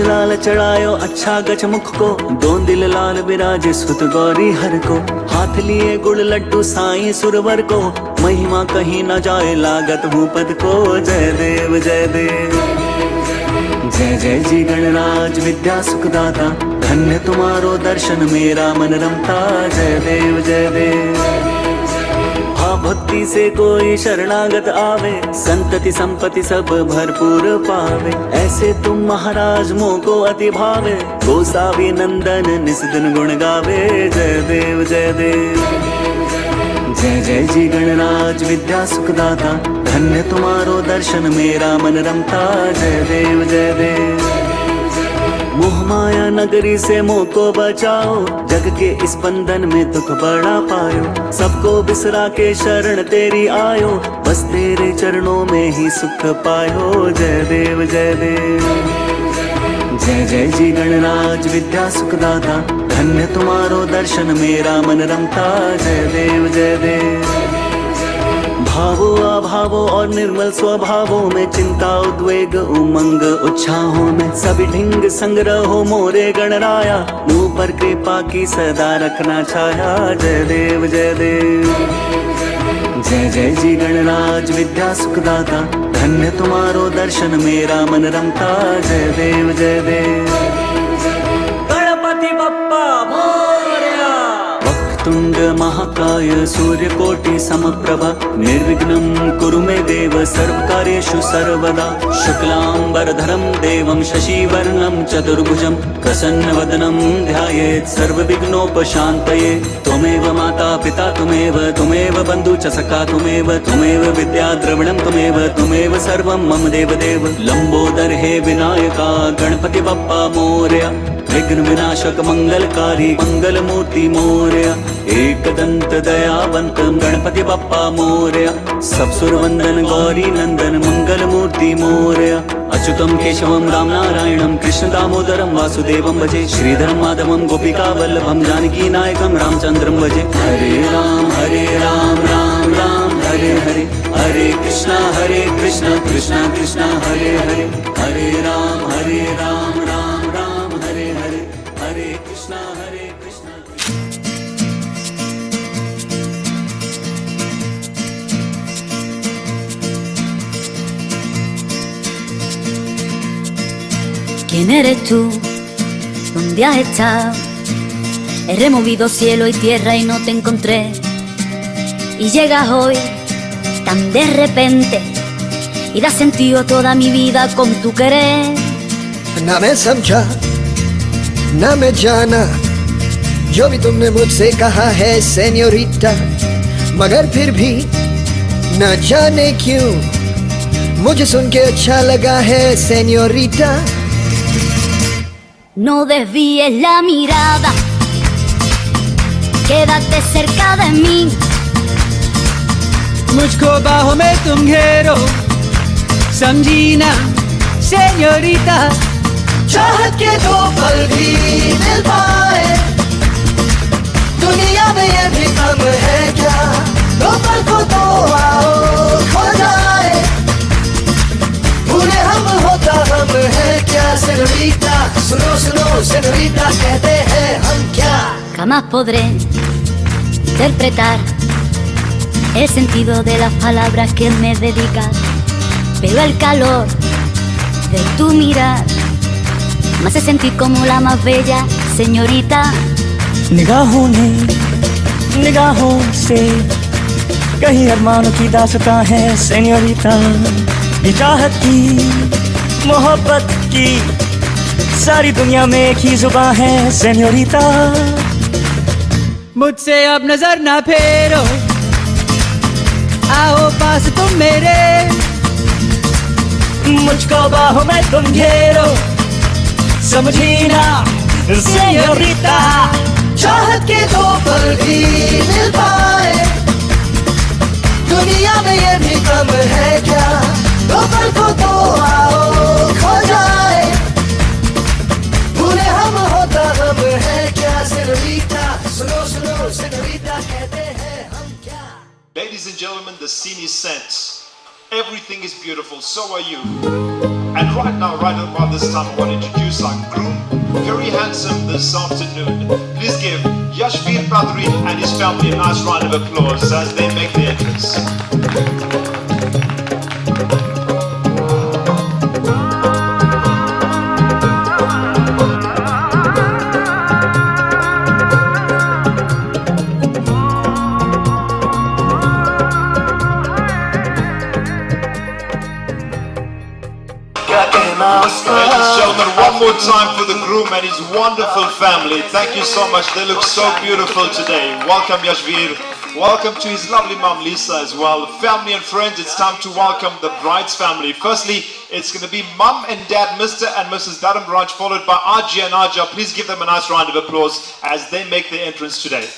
लाल चढ़ायो अच्छा गच मुख को, दो दिल लाल विराजे सुत गौरी हर को। हाथ लिए गुड़ लड्डू साईं सुरवर को, महिमा कहीं न जाए लागत भूपद को। जय देव जय देव, जय जय जी गणराज विद्या सुखदाता, धन्य तुम्हारो दर्शन मेरा मन रमता। जय देव जय देव। हाँ भक्ति से कोई शरणागत आवे, संतति संपत्ति सब भरपूर पावे। ऐसे तुम महाराज मोह को अति भावे, गोसावी नंदन निस दिन गुण गावे। जय देव जय देव, जय जय जी गणराज विद्या सुखदाता, धन्य तुम्हारो दर्शन मेरा मन रमता। जय देव जय देव। मोह माया नगरी से मोह को बचाओ, जग के इस बंधन में दुख बड़ा पायो। सबको बिसरा के शरण तेरी आयो, बस तेरे चरणों में ही सुख पायो। जय देव जय देव, जय जय जी गणराज विद्या सुखदाता, धन्य तुम्हारो दर्शन मेरा मन रमता। जय देव जय देव। भावो अभावो और निर्मल स्वभावों में, चिंता उद्वेग उमंग उत्साहों में, सभी ढिंग संग्रह हो मोरे गणराया, मुँह पर कृपा की सदा रखना छाया। जय देव जय देव, जय जय जी गणराज विद्या सुखदाता, धन्य तुम्हारो दर्शन मेरा मन रमता। जय देव जय देव। गणपति बप्पा मोरया। वक्रतुंड महाकाय सूर्यकोटि समप्रभा, निर्विघ्नं कुरु मे देव सर्वकार्येषु सर्वदा। शुक्लांबरधरं देवं शशिवर्णं चतुर्भुजं, प्रसन्नवदनं ध्यायेत् सर्वविघ्नोपशान्तये। त्वमेव माता पिता त्वमेव बन्धु च सखा त्वमेव विद्या द्रविणं त्वमेव सर्वं मम देवदेव। लंबोदर हे विनायका गणपति बप्पा मोरया, विघ्न विनाशक मंगलकारी मंगलमूर्ति मोरया। एकदंत दयावंत गणपति बप्पा मोरया, सब सुर वंदन गौरी नंदन मंगलमूर्ति मोरया। अच्युतं केशवं राम नारायणं कृष्ण दामोदरं वासुदेवं भजे। श्रीधरं माधवं गोपिका वल्लभं जानकी नायकं रामचंद्रं भजे। हरे राम राम राम हरे हरे, हरे कृष्णा कृष्णा कृष्णा हरे हरे। हरे राम राम राम हरे हरे, हरे Krishna Krishna. ¿Quién eres tú? ¿Dónde has estado? He removido cielo y tierra y no te encontré. Y llegas hoy tan de repente y das sentido a toda mi vida con tu querer. ना मैं समझा ना मैं जाना, जो भी तुमने मुझसे कहा है सेन्योरिटा, मगर फिर भी न जाने क्यों मुझे सुन के अच्छा लगा है senorita. No desvíes la mirada, quédate cerca de mí. मुझको बाहों में तुम घेरो, समझी ना सेन्योरिटा। चाहत के दो पल भी मिल पाए, दुनिया में ये भी कम है क्या? दो पल को तो आओ खो जाए, भूले हम होता हम है क्या? सेन्योरिटा सुनो सुनो सेन्योरिटा, कहते हैं हम क्या? Jamás podré interpretar el sentido de las palabras que me dedicas, pero el calor de tu mirar me hace sentir como la más bella señorita. निगाहों ने निगाहों से कहीं अरमानों की दास्तां है सेन्योरिटा। ये चाहत की मोहब्बत की सारी दुनिया में एक ही जुबान है सेन्योरिटा। मुझसे अब नजर ना फेरो, आओ पास तुम मेरे, मुझको बाहों में तुम घेरो, समझी ना सेन्योरिटा। चाहत के दो पल भी मिल पाए, दुनिया में ये भी कम है क्या? दो पल को तो आओ खो जाए, भूले हम होता हम है क्या? सेन्योरिटा सुनो सुनो सेन्योरिटा, कहते हैं हम क्या? Ladies and gentlemen, the scene is set. Everything is beautiful, so are you. And right now, right about this time, I want to introduce our groom, very handsome this afternoon. Please give Yashveer Pradri and his family a nice round of applause as they make the entrance. Ladies and gentlemen, one more time for the groom and his wonderful family. Thank you so much. They look so beautiful today. Welcome Yashveer. Welcome to his lovely mom Lisa as well. Family and friends, it's time to welcome the bride's family. Firstly, it's going to be mum and dad, Mr. and Mrs. Dharamraj, followed by Aji and Aja. Please give them a nice round of applause as they make their entrance today.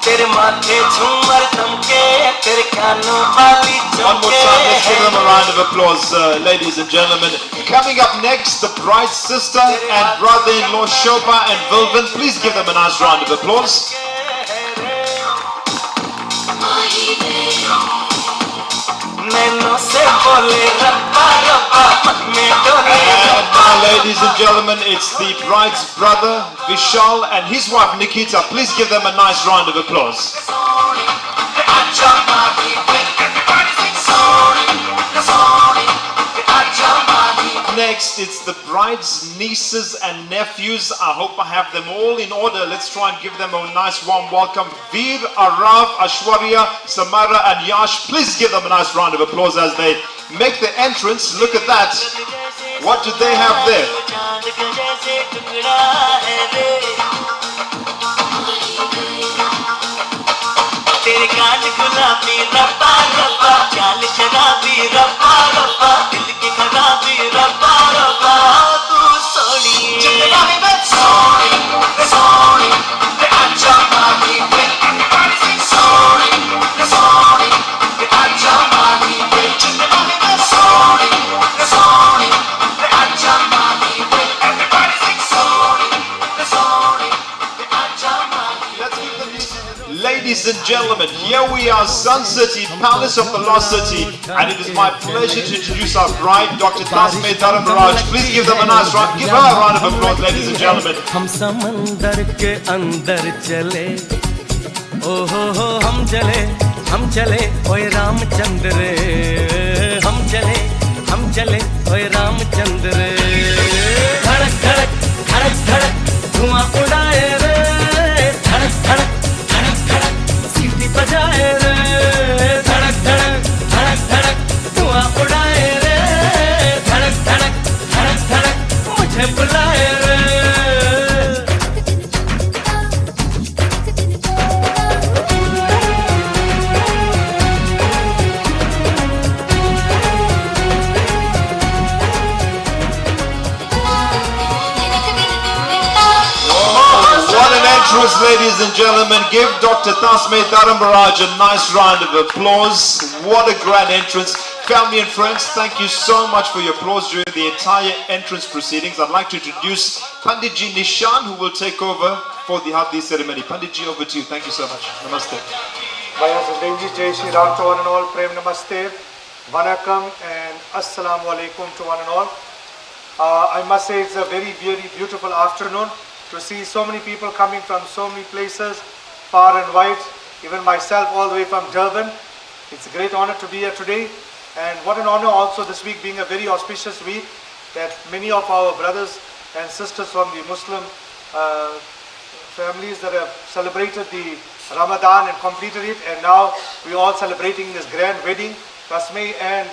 तेरे माथे झूमर चमके तेरे कानों वाली चमके. One more time, let's give them a round of applause, ladies and gentlemen. Coming up next, the bride's sister and brother-in-law Shobha and Vilvin. Please give them a nice round of applause. And now, ladies and gentlemen, it's the bride's brother Vishal and his wife Nikita. Please give them a nice round of applause. Next, it's the bride's nieces and nephews. I hope I have them all in order. Let's try and give them a nice warm welcome. Veer, Arav, Ashwarya, Samara and Yash. Please give them a nice round of applause as they make their entrance. Look at that. What do they have there? तेरे गाल गुलाबी रब्बा रब्बा चाल शराबी रब्बा रब्बा दिल की खराबी रब्बा रब्बा तू सोनी सोनी सोनी अच्छा मानी everybody sing sorry sorry अच्छा मानी sorry sorry अच्छा मानी everybody sing sorry sorry अच्छा मानी. Let's give them this. Ladies and gentlemen, here we are, Sun City, Palace of the Lost City, and it is my pleasure to introduce our bride, Dr. Tasme Dharamraj. Please give them a nice round, give her a round of applause, ladies and gentlemen. हम समंदर के अंदर चले, ओ हो हम चले, ओए रामचंद्र रे, हम चले, ओए रामचंद्र रे, धड़क धड़क धड़क धड़क धुआं उड़ाए रे, धड़क धड़क धड़क धड़क सीटी बजाए रे, धड़क धड़क धड़क धड़क धुआं उड़ाए रे, धड़क धड़क धड़क धड़क मुझे बुलाए रे. What an entrance, ladies and gentlemen. Give Dr. Tasme Dharamraj a nice round of applause. What a grand entrance. Family and friends, thank you so much for your applause during the entire entrance proceedings. I'd like to introduce Panditji Nishan, who will take over for the Haldi ceremony. Panditji, over to you. Thank you so much. Namaste. Bhaiya Sandevji, Jai Shri Ram to one and all, Prem Namaste, Vanakkam and Assalamu Alaikum to one and all. I must say it's a very, very beautiful afternoon to see so many people coming from so many places, far and wide, even myself all the way from Durban. It's a great honor to be here today, and what an honor also this week being a very auspicious week that many of our brothers and sisters from the Muslim families that have celebrated the Ramadan and completed it, and now we all celebrating this grand wedding, Tasme and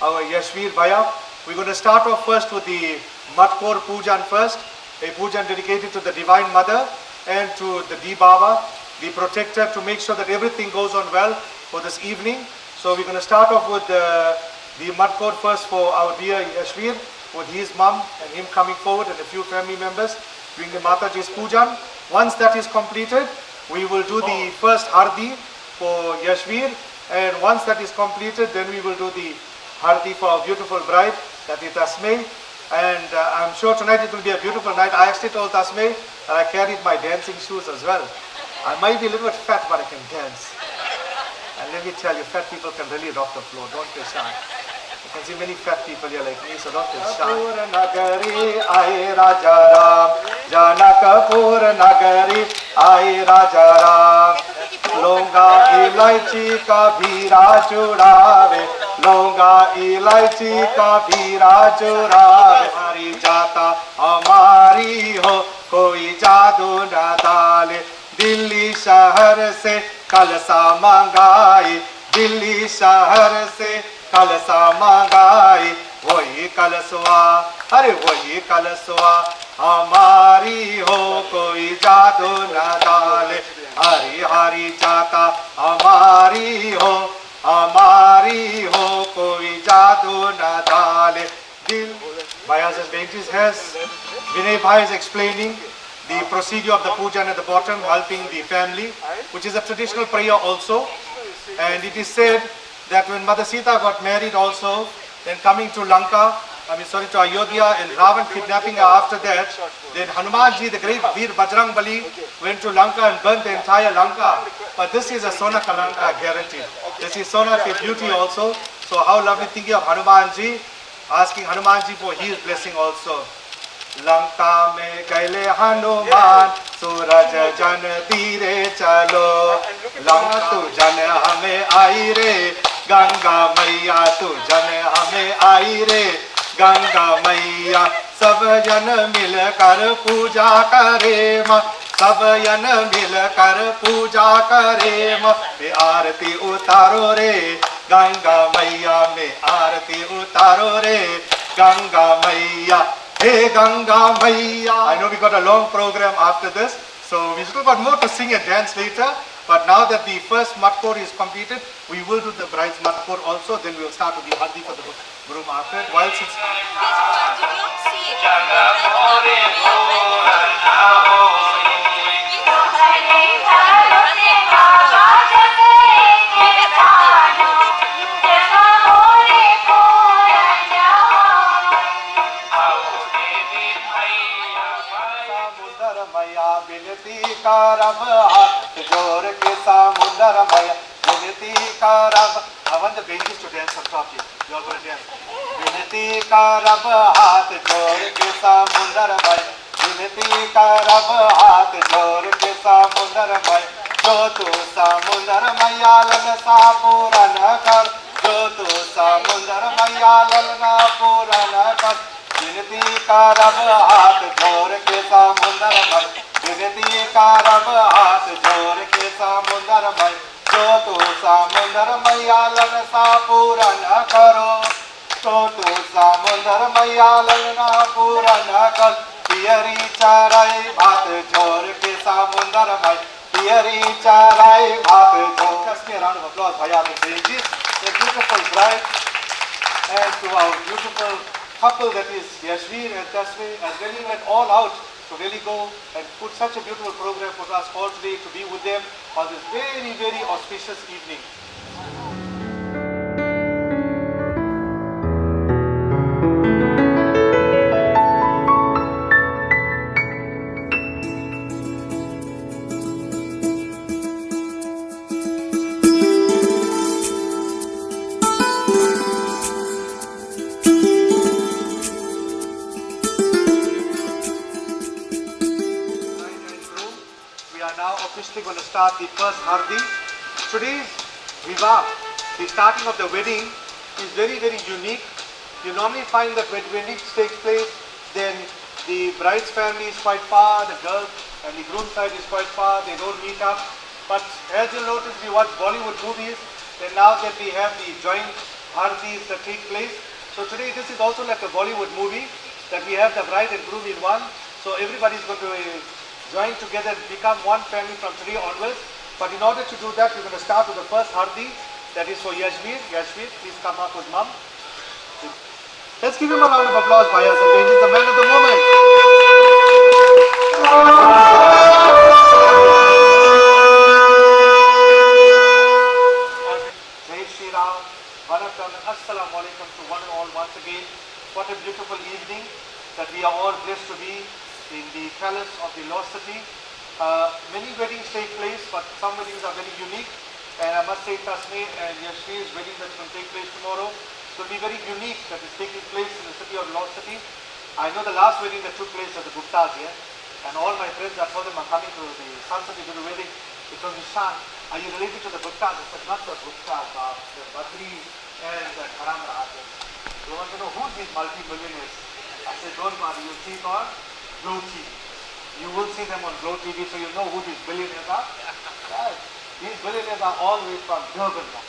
our Yashveer Bhaiya. We're going to start off first with the Matkor Pujan first, a pujan dedicated to the Divine Mother and to the D Baba, the protector, to make sure that everything goes on well for this evening. So we're going to start off with the Matkor first for our dear Yashveer, with his mom and him coming forward and a few family members doing the Mataji's Pujan. Once that is completed, we will do the first Hardi for Yashveer. And once that is completed, then we will do the Hardi for our beautiful bride, that is Tasmay. And I'm sure tonight it will be a beautiful night. I actually told Tasmay that I carried my dancing shoes as well. I might be a little bit fat, but I can dance. And let me tell you, fat people can really rock the floor. Don't be shy. You can see many fat people here like me, so don't be shy. Nagari aaye Raja Ram, Janakpur Nagari aaye Raja Ram. लौंगा इलायची का भीरा चुरावे, लौंगा इलायची का भीरा चुरावे। हमारी जाता हमारी हो, कोई जादू न डाले। दिल्ली शहर से कलसा मंगाई, दिल्ली शहर से कलसा मंगाई। वही कलसवा, अरे वही कलसवा हमारी हो, कोई जादू न डाले। हरी हरी जाता हमारी हो, कोई जादू न डाले। दिल Bhaiya has bent his hands. Vinay Bhai is explaining the procedure of the puja at the bottom, helping the family, which is a traditional prayer also. And it is said that when Mother Sita got married also, then coming to Lanka, to Ayodhya, and Ravan kidnapping her after that, then Hanumanji, the great Veer Bajrangbali, went to Lanka and burnt the entire Lanka. But this is a Sona Kalanka guaranteed. This is Sona Ke beauty also. So how lovely thinking of Hanumanji, asking Hanumanji for his blessing also. Lanka mein gaile Hanuman, Suraj jan dire chalo. Lanka tu jan hame aayi re, Ganga Maiya tu jan hame aayi re. Ganga मैया सब जन मिलकर पूजा करे माँ, सब जन मिलकर पूजा करे माँ। में आरती उतारो रे गंगा मैया, में आरती उतारो रे गंगा मैया, हे गंगा मैया। I know we got a long program after this, so we still got more to sing and dance later. But now that the first Matkor is completed, we will do the bride's Matkor also. Then we will start with the Hardi for the groom after it. While it's बिनती करब हाथ जोड़ के समुंदर मैया, बिनती करब। I want the babies to dance on top here. You all going to dance. बिनती करब हाथ जोड़ के समुंदर मैया, बिनती करब हाथ जोड़ के समुंदर मैया। जो तू समुंदर मैया ललसा पूरन कर, जो तू समुंदर मैया ललना पूरन कर। बिनती करब हाथ जोड़ के समुंदर मैया, बिनती करब हाथ जोड़ के समुंदर मैया। जो तू समुंदर मैया ललसा पूरन करो, तो तू समुंदर मैया ललना पूरन कर। पियरी चराई भात जोड़ के समुंदर मैया, पियरी चराई भात जोड़। Just a round of applause, Bhaiya, for saying this. A beautiful bride, and to our beautiful couple that is Yashveer and Tasmay, and really went all out to really go and put such a beautiful program for us all today to be with them on this very, very auspicious evening. Going to start the first Hardi. Today's Vivah, the starting of the wedding, is very, very unique. You normally find that when weddings take place, then the bride's family is quite far, the girl and the groom side is quite far, they don't meet up. But as you notice, we watch Bollywood movies, then now that we have the joint Hardis that take place. So today this is also like a Bollywood movie, that we have the bride and groom in one. So everybody is going to join together and become one family from today onwards. But in order to do that, we're going to start with the first Hardi, that is for Yashveer. Yashveer, please come up with mom. Let's give him a round of applause, Bhaiya. He's the man of the moment. Many weddings take place, but some weddings are very unique. And I must say, Tasme and Yashvir's wedding that's going to take place tomorrow will be very unique, that is taking place in the city of Lost City. I know the last wedding that took place at the Guptas here, and all my friends, I told them I'm coming to the Sansati Guru wedding. They told me, Shan, are you related to the Guptas? I said, not the Guptas, but the Badri and the Karam Rajas. They want to know who these multi-millionaires. I said, don't worry, you'll see it on Glow TV. You will see them on Glow TV, so you know who these billionaires are. Right. These billionaires are all the way from Durban now.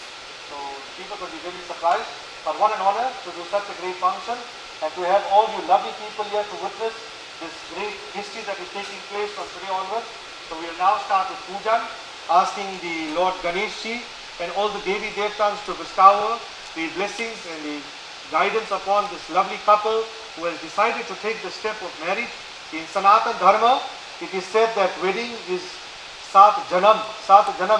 So people could be very surprised. But what an honor to do such a great function and to have all you lovely people here to witness this great history that is taking place from today onwards. So we will now start with Pujan, asking the Lord Ganeshji and all the Devi Devtans to bestow the blessings and the guidance upon this lovely couple who has decided to take the step of marriage. In Sanatan Dharma, it is said that wedding is Sat Janam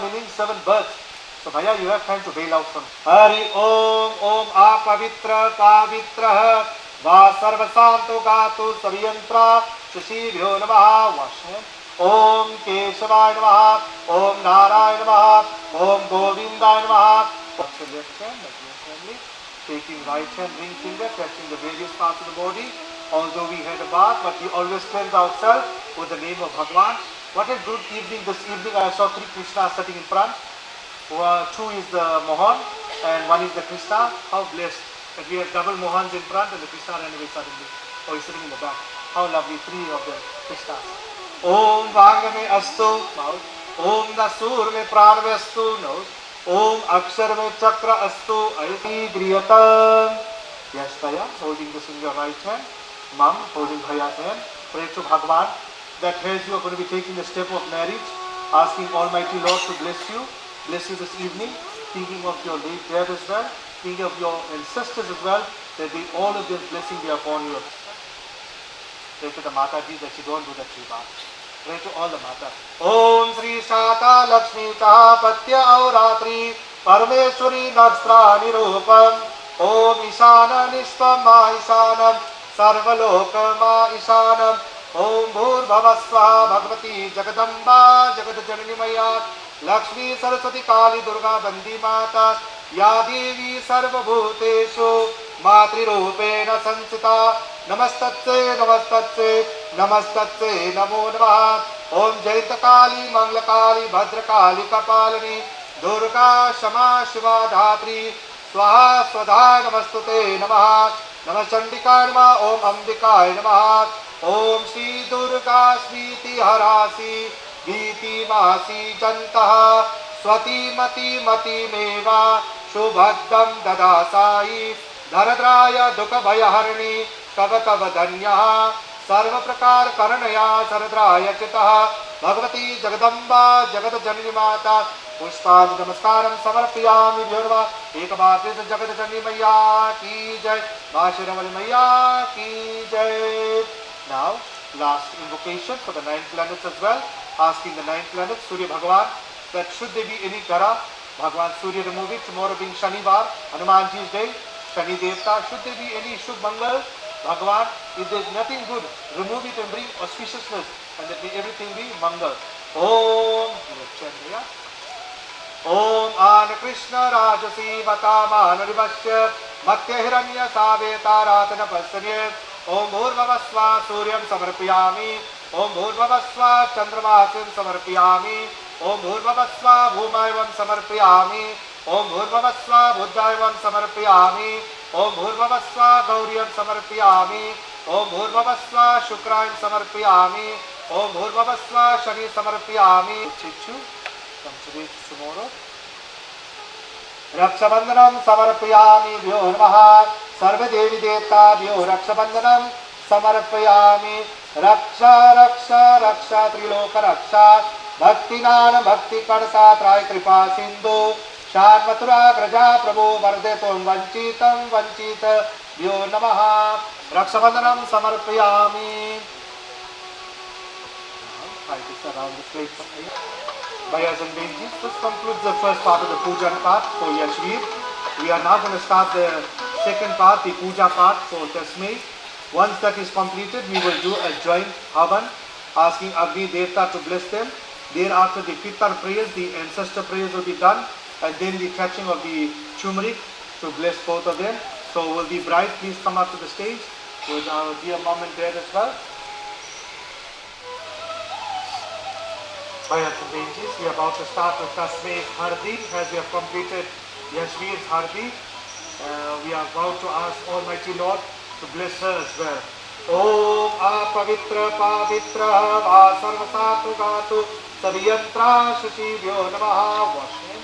meaning 7 births. So Bhaiya, you have time to bail out from Hari Om Om Apavitra Pavitra Va Sarva Santo Gato Saviyantra Shashibhyo Namaha Vashem Om Keshavaya Namaha Om Narayana Namaha Om Govindaya Namaha. Watch your left hand, like your family. Taking right hand, ring finger, touching the various parts of the body. Although we had a bath, but we always cleanse ourselves with the name of Bhagwan. What a good evening this evening. I saw 3 Krishnas sitting in front. 2 is the Mohan and 1 is the Krishna. How blessed that we have double Mohans in front and the Krishna ran away suddenly. Oh, he's sitting in the back. How lovely, 3 of the Krishnas. Om Vanga me astu, mouth. Om Dasur me pran me astu, nose. Om Akshar me chakra astu, ayati griyatam. Yes, Bhaiya, holding this in your right hand. Mom, holding Bhaiya's hand. Pray to Bhagwan that as you are going to be taking the step of marriage, asking Almighty Lord to bless you this evening, thinking of your late dad as well, thinking of your ancestors as well, that all of this blessing be upon you. Pray to the Mataji that you don't do that Shiva. Pray to all the Matas. Om Sri Shata Lakshmi Chapatya Auratri Parameshwari Nakstra Nirupam Om Ishana Nishpam Ma Ishanam Sarvaloka Ma Ishanam Om Bhurvavasva Bhagavati Jagadamba Jagadjanani Maya Lakshmi Saraswati Kali Durga Bandi Mata Ya Devi Sarva Bhuteshu Matri Rupena Sansita Namastatse Namastatse Namastatse Namo Namaha Om Jaita Kali Mangla Kali Bhadra Kali Kapalani Durga Shama Shiva Dhatri Swaha Swadha Namastute Namaha Namachandika Namaha Om Ambika Namaha Om Shri Durga Smriti Harasi Giti Masi Jantaha Swati Mati Mati Meva Shubhaddam Dadasai Dharadraya Dukha Bhayaharani Kavatavadanya Sarva Prakar Karanaya Saradraya Chitaha Bhagavati Jagadamba Jagadjanani Mata Pushpan Namaskaram Samarpiyami Bhyarva Ekabhatis Jagadjanani Maya Ki Jai Mashiramali Maya Ki Jai. Now, last invocation for the 9 planets as well, asking the 9 planets, Surya Bhagavan, that should there be any Gara, Bhagavan Surya remove it, tomorrow being Shanivar, Hanumanji's day, Shani Devta, should there be any Shubh Mangal, Bhagavan, if there is nothing good, remove it and bring auspiciousness, and that everything be Mangal. Om, Om An Krishna Rajasi Vatama Narivasya Matya Hiranya Saveta Ratana Pasanya Om Bhurvavasva Suryam Samarpiyami Om Bhurvavasva Chandramasim Samarpiyami Om Bhurvavasva Bhumayvam Samarpiyami Om Bhurvavasva Buddhayvam Samarpiyami Om Bhurvavasva Gauriyam Samarpiyami Om Bhurvavasva Shukrayam Samarpiyami Om Bhurvavasva Shani Samarpiyami Chichu from today to tomorrow. Rakshabandhanam Samarpiyami Vyo Namaha Sarva Devi Devta Vyo Rakshabandhanam Samarpiyami Raksha Raksha Raksha Triloka Raksha Bhakti Nana Bhakti Karsa Trai Kripa Sindhu Shan Mathura Graja Prabhu Vardetum Vanchitam Vanchita Vyo Namaha Rakshabandhanam Samarpiyami. I just around the plate. Bhaias and Benjis, this concludes the first part of the puja part for Yashvir. We are now going to start the second part, the puja part for Tasme. Once that is completed, we will do a joint havan asking Agni Devta to bless them. Thereafter the Pitar prayers, the ancestor prayers will be done, and then the catching of the turmeric to bless both of them. So will the bride please come up to the stage with our dear mom and dad as well. Bhaiya and Benjis, we are about to start with Tasmei Hardi as we have completed Yashvir's Hardi. We are about to ask Almighty Lord to bless her as well. Om Apavitra Pavitra Va Sarvasatu Gatu Saviyantra Shashibhyo Namaha. Wash him.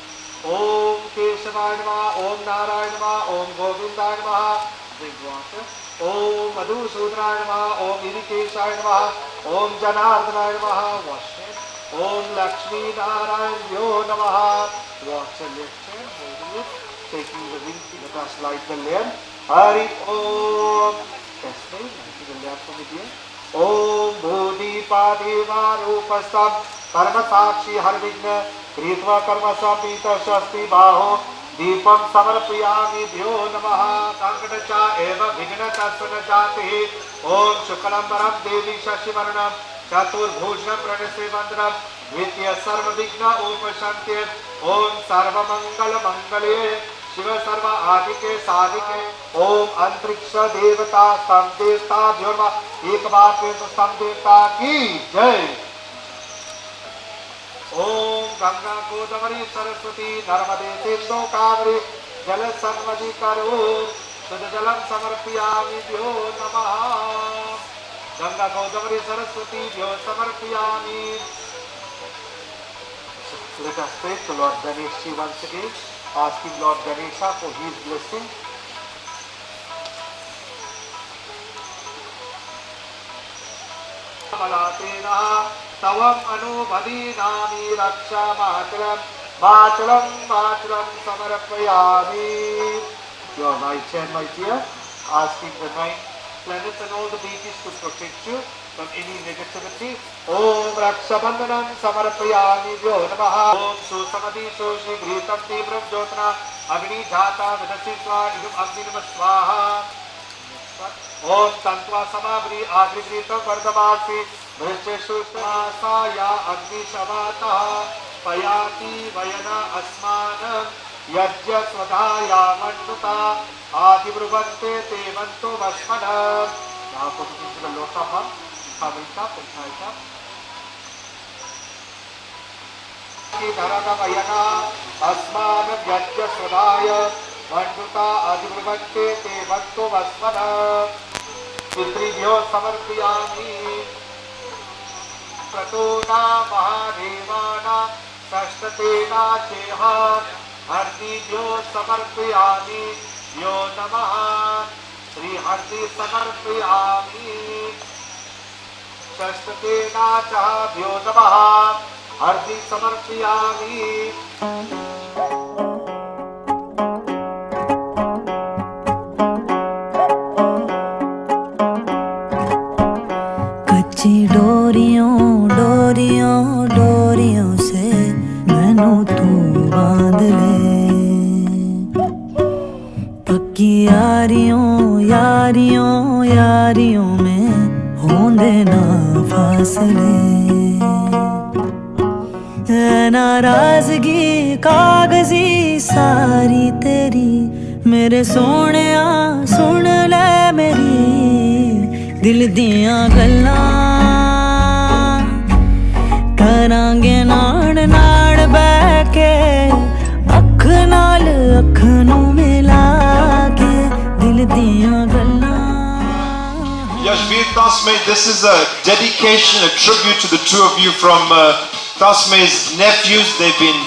Om Keshavaya Namaha, Om Narayana Namaha, Om Govindaya Namaha. Drink water. Om Madhusudanaya Namaha, Om Irikeshaya Namaha, Om Janardhanaya Namaha. Wash him. Om Lakshmi Narayana Namaha. Wash and lift him. Holding it. Taking the ring, let us light the lamp. Hari Om. Testing. Lighting the lamp from here. Om Bodhi Padeva Rupasam Karma Sakshi Harvigna Kritva Karma Samita Shasti Baho Deepam Samarpiyami Bhyo Namaha Kankatacha Eva Vigna Tasana Jati Om Shukalambaram Devi Shashivaranam Chatur Bhushanam Pranase Mandram Vitya Sarva Vigna Upashantir Om Sarva Mangala Mangale Shiva Sarva Adike Sadike Om Antriksha Devata Samdevta Dhyurva Ekvaat Samdevta Ki Jai. Om Ganga Godavari Saraswati Narmade Sindhu Kaveri Jala Samvadi Karo Sudajalam Samarpiyami Bhyo Namaha. Ganga Godavari Saraswati Bhyo Samarpiyami. Let us pray to Lord Ganesh once again, asking Lord Ganesha for his blessing. Balatena tavam anubhadinami raksha matram matram matram samarapayami. Your right hand, my dear, asking the 9 planets and all the deities to protect you from any negativity. Om Raksha Bandhanam Samarpayami Bhyo Namaha. Om Susamadhi Sushi Gritam Tibram Jotna Agni Jata Vidasitva Idum Agni Namaswaha. Om Tantva Samabri Agri Gritam Vardamasi Vrisheshu Masaya Agni Shavata Payati Vayana Asmanam Yajya Swadhaya Manduta Adi Bruvante Tevanto Vashmanam. Now put it into the Lokama. Come it up and tie it up. Dharana Vayana Asmanam Yajya Swadhaya Manduta Adi Bruvante Tevanto Vashmanam. Pitribhyo Samarpiyami Pratona Mahadevana Sashtatena Cheha Hardibhyo Samarpiyami Yo Namaha Sri Hardi Samarpiyami Shashtatena Chahabhyo Namaha Hardi Samarpiyami. कच्ची डोरियों डोरियों डोरियों से मैनू तू बांध ले, पक्की यारियों यारियों यारियों में होंदे ना फासले। नाराजगी कागजी सारी तेरी मेरे सोहणिया सुन ले मेरी दिल दियां गल्लां करांगे नाड़ नाड़ बैठ के अख नाल अख नू मिला के दिल दियां गल्लां। Yashvir Tasmei, this is a dedication, a tribute to the two of you from Tasmei's nephews. They've been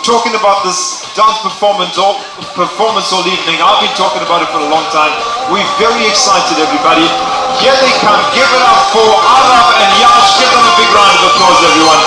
talking about this dance performance all evening. I've been talking about it for a long time. We're very excited, everybody. Here they come. Give it up for Arab and Yash. Give them a big round of applause, everyone.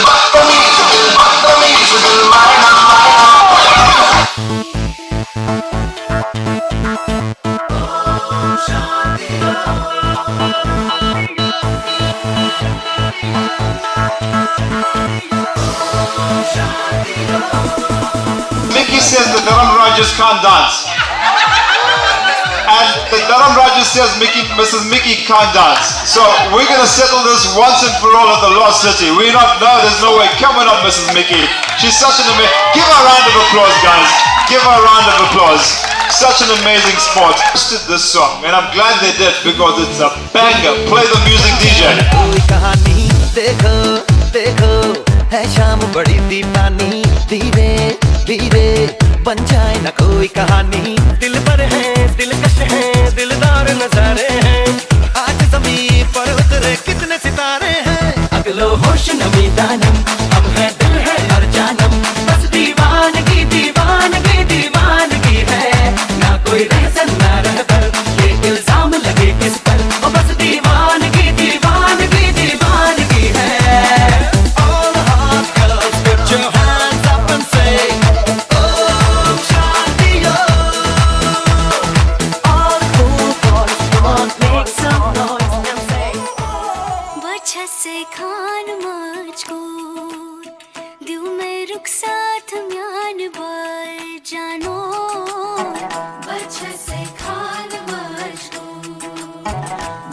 Bad Mickey says the Dharam Rajas can't dance. And the Dharam Rajas says Mrs. Mickey can't dance. So we're going to settle this once and for all at the Lost City. We're not, no, there's no way. Coming up, Mrs. Mickey. She's such an amazing, give her a round of applause, guys. Give her a round of applause. Such an amazing sport. Posted this song, and I'm glad they did because it's a banger. Play the music, DJ. कोई कहानी देखो देखो है शाम बड़ी दीवानी धीरे धीरे बन जाए ना कोई कहानी दिल पर है दिलकश है दिलदार नजारे हैं आज ज़मीं पर उतरे कितने सितारे हैं अगलो होश नमी दानम अब है दिल है और जानम बस दीवानगी दीवानगी दीवानगी है ना कोई रहसन ना रहबर ये इल्जाम लगे किस पर ओ बस दीवानगी दीवानगी दीवानगी है All the hot girls put your hands up and say Oh Shanti All the cool boys come on make some noise and say बच्चा से खान मुझको दिल में रुक साथ म्यान बार जानो बच्चा से खान मुझको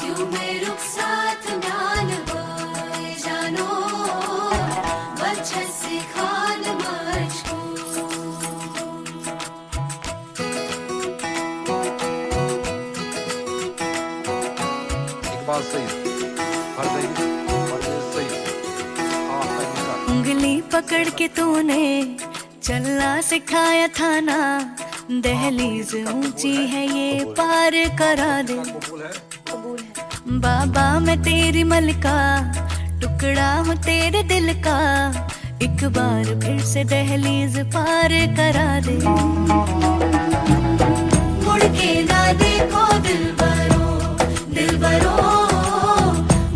दिल में रुक साथ म्यान बार जानो बच्चा से खान मुझको İkbal Sayın, Fardayı, Fardayı Sayın, Ahmet उंगली पकड़ के तूने चलना सिखाया था ना दहलीज ऊंची है ये पार करा दे बाबा मैं तेरी मलका टुकड़ा हूँ तेरे दिल का एक बार फिर से दहलीज पार करा दे मुड़ के ना देखो दिल बरो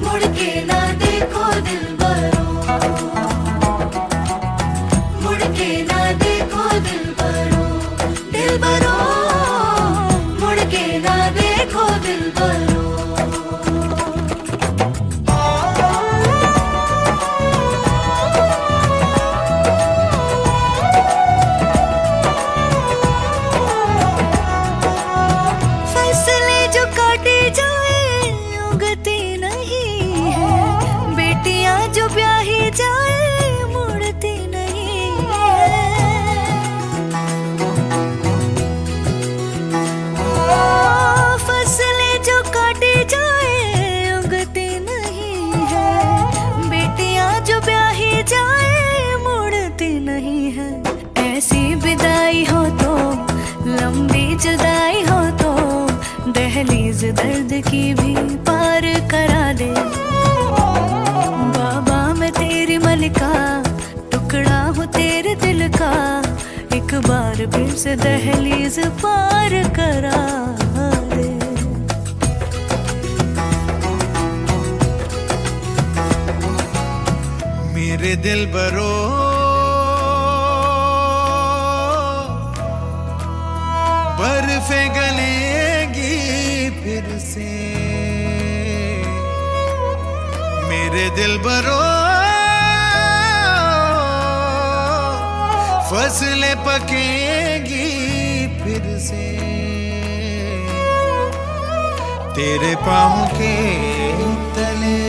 मुड़ के ना देखो दिल बरो मुड़ के ना देखो दिल बरो मुड़ के ना देखो दिल बरो फैसले जो काटे जाए उगती नहीं है बेटियां जो ब्याही जाए मुड़ती नहीं है फसलें जो काटे जाए उगती नहीं है बेटियां जो ब्याही जाए मुड़ती नहीं है ऐसी विदाई हो तो लंबी जुदाई हो तो दहलीज दर्द की भी पार करा दे बाबा मैं तेरी मलिका टुकड़ा हूँ तेरे दिल का एक बार फिर से दहलीज पार करा दे मेरे दिल बरो बर्फे गलेगी फिर से मेरे दिल बरो फसलें पकेगी फिर से तेरे पाँव के तले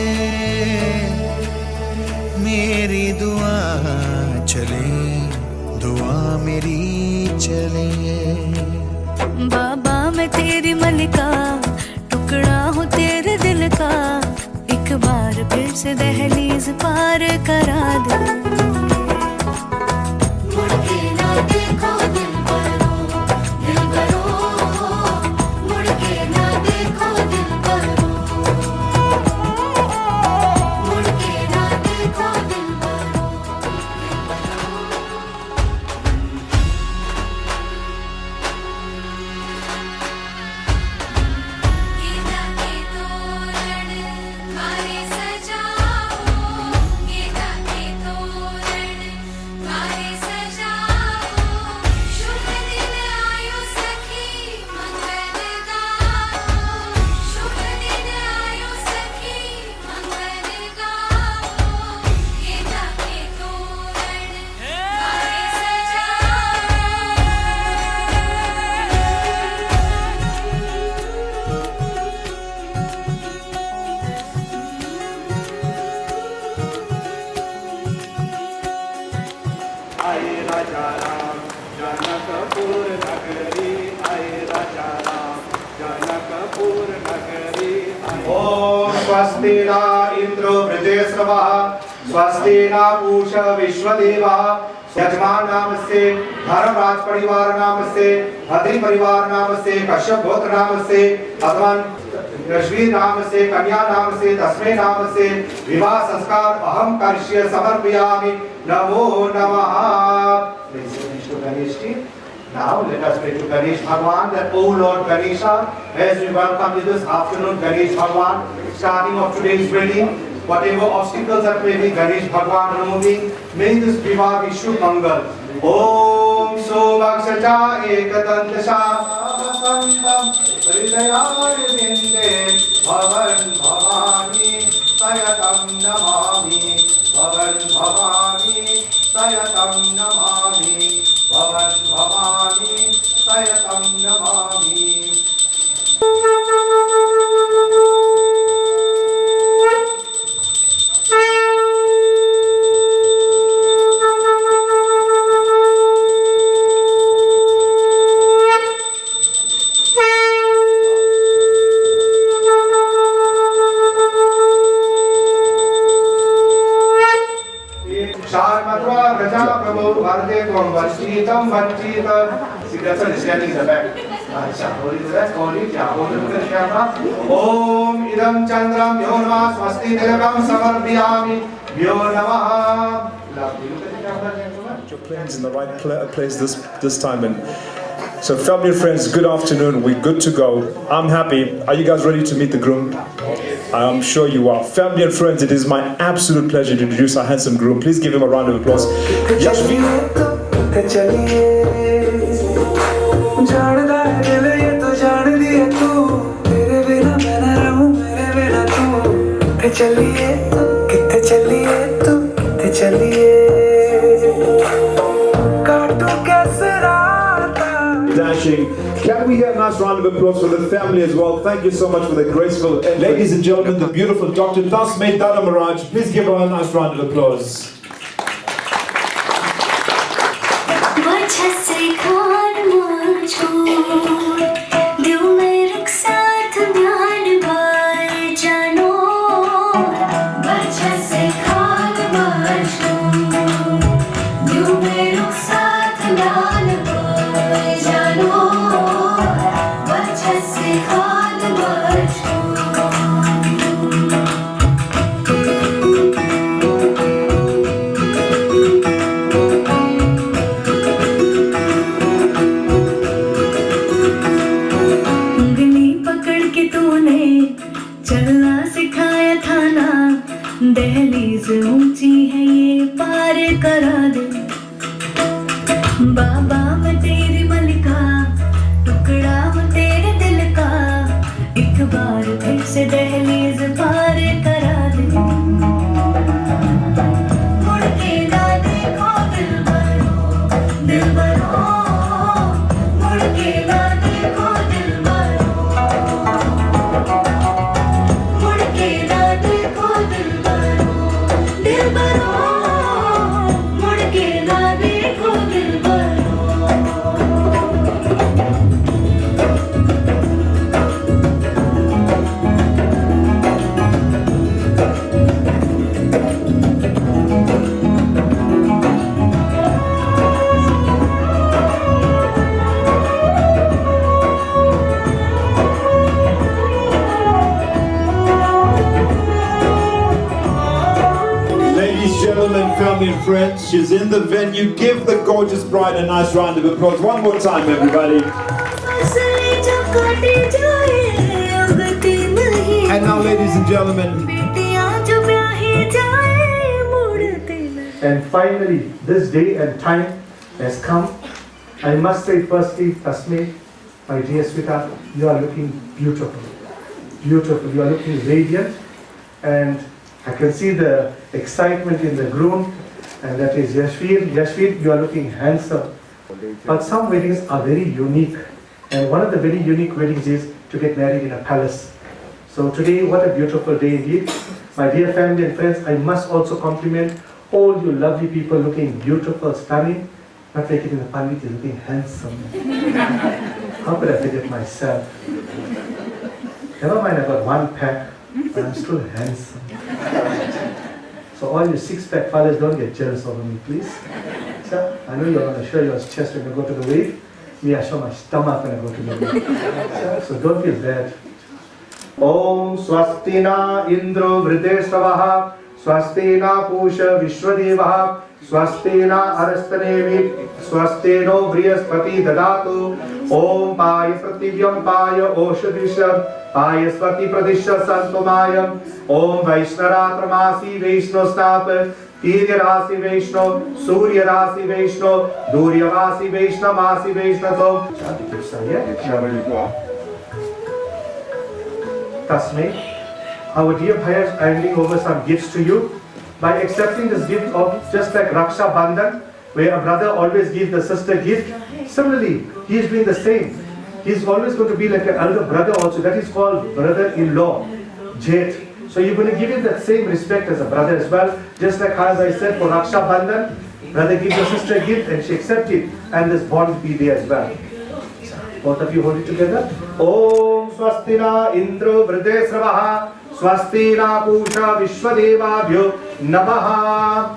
मेरी दुआ चले दुआ मेरी चले बाबा मैं तेरी मलिका टुकड़ा हूँ तेरे दिल का एक बार फिर से दहलीज पार करा दे मुड़ के ना देखो दिल बरो मुड़ के ना देखो दिल बरो मुड़ के ना देखो दिल बरो गीता के तोरण मारे सजाओ गीता के तोरण राजा राम जनकपुर नगरी आए राजा राम जनकपुर नगरी ओम स्वस्ति न इंद्रो वृद्धेश्रवः स्वस्ति न पूषा विश्वदेवः यजमान नाम से धर्मराज परिवार नाम से भद्री परिवार नाम से कश्यप गोत्र नाम से अथवा यशवीर नाम से कन्या नाम से तस्मै नाम से विवाह संस्कार अहम कर्ष्य समर्पयामि नमो नमः। Now let us pray to Ganesh Bhagwan that, O Lord Ganesha, as we welcome you this afternoon, Ganesh Bhagwan, starting of today's wedding, whatever obstacles that may be, Ganesh Bhagwan removing, may this Vivah be Shubh Mangal. Om Sobhakshacha Ekadantasha Vasantam Hridayarvinde Bhavan Bhavani Sayatam Namami Bhavan Bhavani Sayatam Namami Bhavan Bhavani Sayatam Namami. See, that's what is standing in the back. Hold it to that, hold it, yeah, hold it to the camera. Om idam chandram yo namah swasti tilakam samarpayami yo namaha. Lovely. Look at the camera, gentlemen. Your plane's in the right place this time. And so family and friends, good afternoon. We're good to go. I'm happy. Are you guys ready to meet the groom? I'm sure you are. Family and friends, it is my absolute pleasure to introduce our handsome groom. Please give him a round of applause. Yashveer. Dashing. Can we hear a nice round of applause for the family as well? Thank you so much for the graceful. Ladies and gentlemen, the beautiful Dr. Tasmay Dada Maharaj. Please give her a nice round of applause. दहलीज ऊंची है ये पार करा दे बाबा मैं तेरी मलिका टुकड़ा हूँ तेरे दिल का एक बार फिर से दहलीज पार करा दे मुड़ के ना देखो दिलबरो दिलबरो मुड़ के ना देखो दिलबरो मुड़ के ना देखो दिलबरो दिलबरो मुड़ के ना देखो Dilbaro Gentlemen, family and friends, she's in the venue. Give the gorgeous bride a nice round of applause. One more time, everybody. And now, ladies and gentlemen. And finally, this day and time has come. I must say firstly, Tasmay, my dear sweetheart, you are looking beautiful. Beautiful. You are looking radiant. And I can see the excitement in the groom, and that is Yashveer. Yashveer, you are looking handsome. But some weddings are very unique, and one of the very unique weddings is to get married in a palace. So today, what a beautiful day indeed. My dear family and friends, I must also compliment all you lovely people looking beautiful, stunning. Not taking the Pandit is looking handsome. How could I forget myself? Never mind, I got one pack, but I'm still handsome. So all you six-pack fathers, don't get jealous over me, please. So, I know you're going to show your chest when you go to the wave. Me, I show my stomach when I go to the wave. So don't feel bad. Om Swastina Indro Vrideshavaha Swastina Pusha Vishwadevah Swastina Arastanevi Swasteno Brihaspati Dadatu Om Paya Prativyam Paya Oshadisham Paya Swati Pradisha Santomayam Om Vaishnaratra Vaishno Snap Tirya Rasi Vaishno Surya Rasi Vaishno Durya Rasi Vaishno Masi Vaishno Tom Shanti Krishna. Tasmay, our dear Bhayas are handing over some gifts to you. By accepting this gift of just like Raksha Bandhan, where a brother always gives the sister gift, similarly, he is doing the same. He is always going to be like an elder brother also. That is called brother-in-law, Jet. So you're going to give him that same respect as a brother as well. Just like as I said for Raksha Bandhan, brother gives your sister a gift and she accepts it, and this bond will be there as well. Both of you hold it together. Om Swastina Indro Vrideshavaha Swastina Pusha Vishwadevabhyo Namaha.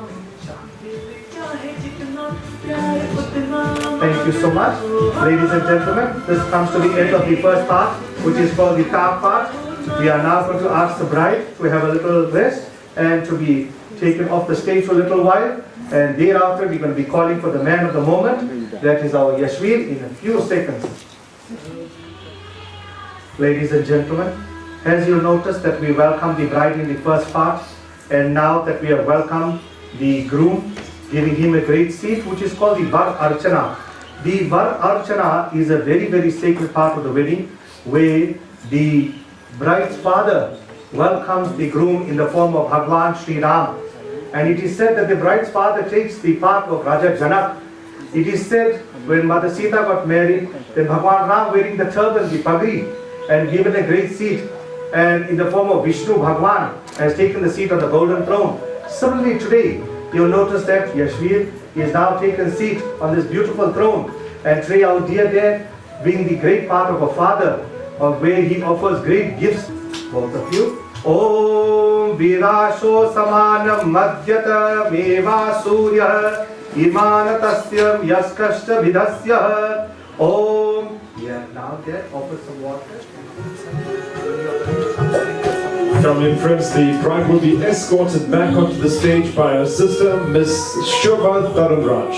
Thank you so much. Ladies and gentlemen, this comes to the end of the first part, which is called the top part. We are now going to ask the bride to have a little rest and to be taken off the stage for a little while. And thereafter, we're going to be calling for the man of the moment. That is our Yashveer in a few seconds. Ladies and gentlemen, as you noticed that we welcomed the bride in the first part, and now that we have welcomed the groom, giving him a great seat, which is called the Var Archana. The Var Archana is a very, very sacred part of the wedding, where the bride's father welcomes the groom in the form of Bhagwan Sri Ram. And it is said that the bride's father takes the part of Raja Janak. It is said when Mother Sita got married, then Bhagwan Ram wearing the turban, the pagri, and given a great seat, and in the form of Vishnu Bhagwan has taken the seat on the golden throne. Similarly today, you will notice that Yashveer is now taken seat on this beautiful throne, and today our dear dad, being the great part of a father, of where he offers great gifts, both of you. Om Virasho Samanam Madhyata Meva Surya Imanatasya Yaskashta Vidasya Om. Yeah, now dad offers some water. Family and friends, the bride will be escorted back onto the stage by her sister, Miss Shobha Tarunraj.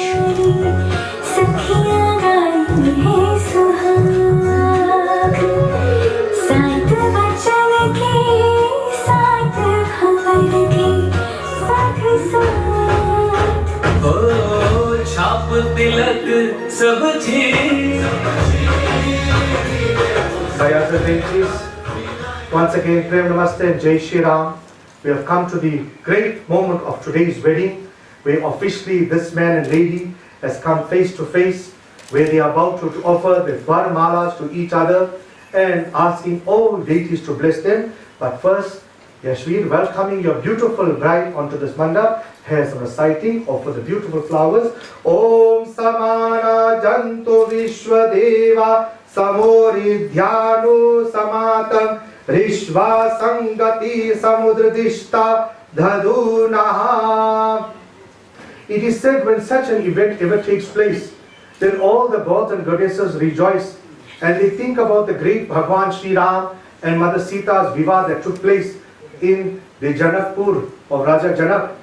Once again, Prem Namaste and Jai Shri Ram. We have come to the great moment of today's wedding, where officially this man and lady has come face to face, where they are about to offer the Var Malas to each other and asking all deities to bless them. But first, Yashveer, welcoming your beautiful bride onto this mandap, has a reciting of the beautiful flowers. Om Samana Jantu Vishwadeva Samoridhyanu Samatam Rishva Sangati Samudradishta Dhadunaha. It is said when such an event ever takes place, then all the gods and goddesses rejoice and they think about the great Bhagwan Sri Ram and Mother Sita's Vivah that took place in the Janakpur of Raja Janak.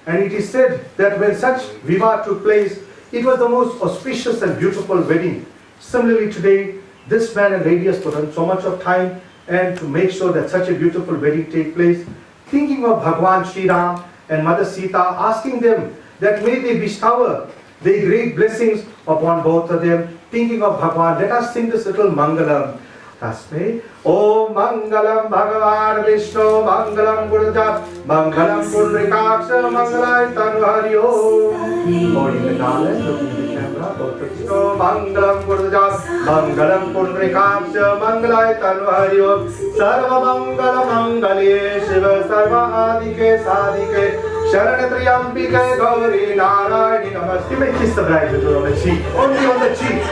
And it is said that when such Vivah took place, it was the most auspicious and beautiful wedding. Similarly today, this man and lady has put on so much of time and to make sure that such a beautiful wedding take place, thinking of Bhagwan Sri Ram and Mother Sita, asking them that may they bestow the great blessings upon both of them, thinking of Bhagwan. Let us sing this little Mangalam. Tasme Om Mangalam Bhagavan Vishnu Mangalam Gurujat Mangalam Purikaksha Mangalai Tanvari Om. Holding the garland, looking at the camera, both of you. Mangalam Gurujat Mangalam Purikaksha Mangalai Tanvari Om. Sarva Mangala Mangale Shiva Sarva Adike Sadike Sharanatryambike Gauri Narayani Namaste. May kiss the bride on the cheek. Only on the cheek.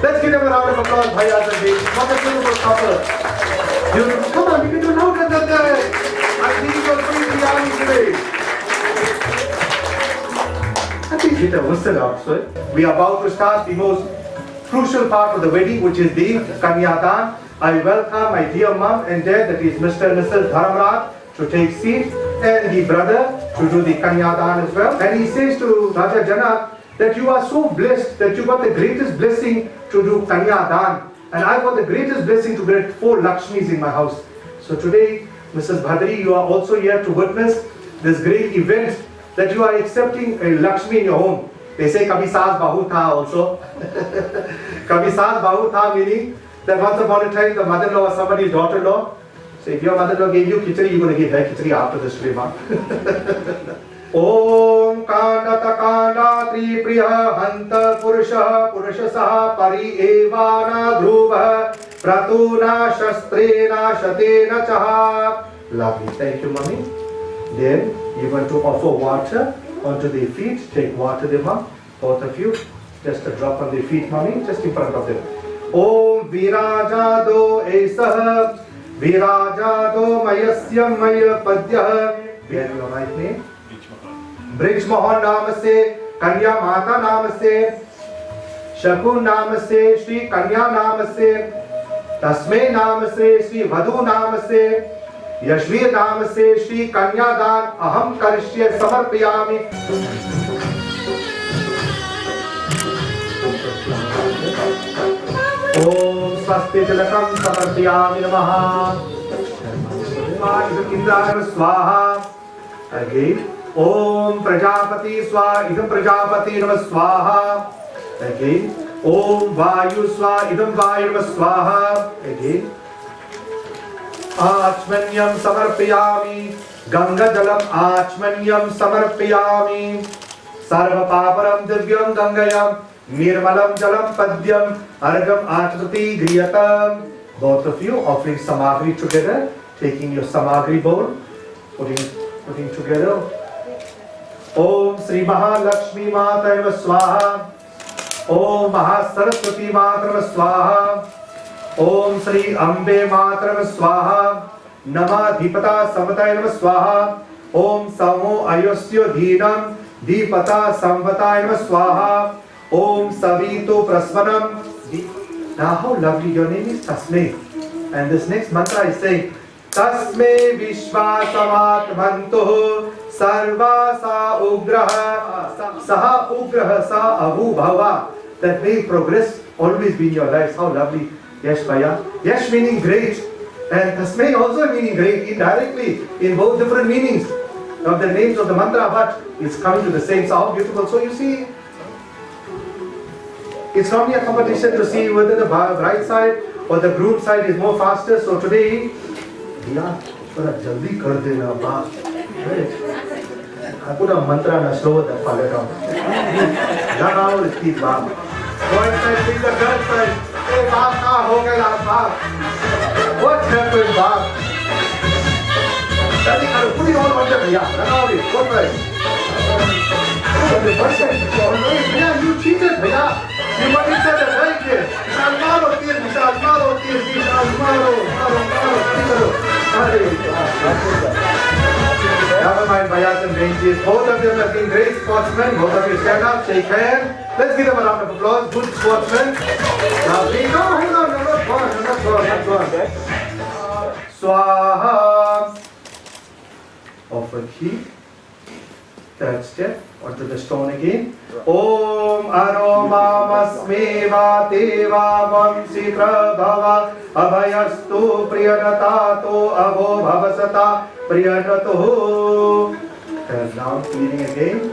Let's give them a round of applause, bhaias and beans. What a beautiful couple. Come on, you can do louder than that. I think you're pretty biryani today. I think hit a whistle up, sir. We are about to start the most crucial part of the wedding, which is the Kanyadan. I welcome my dear mom and dad, that is Mr. and Mrs. Dharamraj, to take seat, and the brother to do the Kanyadan as well. And he says to Raja Janak that you are so blessed that you got the greatest blessing to do Kanyadan. And I got the greatest blessing to get 4 Lakshmis in my house. So today, Mrs. Bhadri, you are also here to witness this great event that you are accepting a Lakshmi in your home. They say Kabhi Saas Bahu Tha also. Kabhi Saas Bahu Tha meaning that once upon a time the mother-in-law was somebody's daughter-in-law. So if your mother-in-law gave you khichdi, you're going to give her khichdi after this today, ma. Om Kandata Kanda Tripriya Hanta Purusha Purushasaha Pari Evana Dhruva Pratuna Shastrena Shatena Chaha. Lovely. Thank you, mommy. Then you're going to offer water onto their feet. Take water there, mom. Both of you. Just a drop on their feet, mommy. Just in front of them. Om Virajado Esah Virajado Mayasyam Maya Padyah. Where is your right name? Brij Mohan Namaste, Kanya Mata Namaste, Shakun Namaste, Shri Kanya Namaste, Tasme Namaste, Shri Vadhu Namaste, Yashvir Namaste, Shri Kanyadan, Aham Karishya Samarpayami. Om Swasti Tilakam Samarpayami Namaha. Idam Swaha. Again. Om Prajapati Swa Idam Prajapati Nama Swaha. Again. Om Vayu Swa Idam Vayu Nama Swaha. Again. Achmanyam Samarpayami. Ganga Jalam Achmanyam Samarpayami. Sarva Paparam Divyam Gangayam. Nirmalam Jalam Padyam. Argam Achmati Griyatam. Both of you offering samagri together. Taking your samagri bowl. Putting together. Om Sri Mahalakshmi Mata Namaha Swaha. Om Mahasaraswati Mata Namaha Swaha. Om Sri Ambe Mata Namaha Swaha. Nama Dipata Samvataya Namaha Swaha. Om Samo Ayosyo Dhinam Dipata Samvataya Namaha Swaha. Om Savito Prasvanam. Now how lovely, your name is Tasme. And this next mantra is saying Tasme Vishwasamatmantuh Sarva Sa Ugraha Saha Ugraha Sa Avu Bhava. That may progress always be in your lives. How lovely. Yash Bhaya. Yash meaning great. And Tasme also meaning great indirectly in both different meanings of the names of the mantra, but it's coming to the same. So how beautiful. So you see, it's not a competition to see whether the bride side or the groom side is more faster. So today, jaldi kar dena ba. I put a mantra and a slow the father down. Lagao iski baat. Boy side, pick the girl side. Hey, baat ka ho gaya baat. What happened baat? Jaldi karo, put it on mantra bhaiya. Lagao it. What right? The first side. Bhaiya, you cheated bhaiya. You might have said that right there. Vishal maro, Vishal maro. Never mind, Bhaias and Benjis. Both of them have been great sportsmen. Both of you stand up, shake hands. Let's give them a round of applause. Good sportsmen. Lovely. No, hold on. You're not gone. Swaha. Offer key. Third step. Onto the stone again. Om Aroma Masmeva Deva Vamsi Prabhava Abhayastu Priyanatato Avo Bhavasata Priyanatu. Turn down, cleaning again.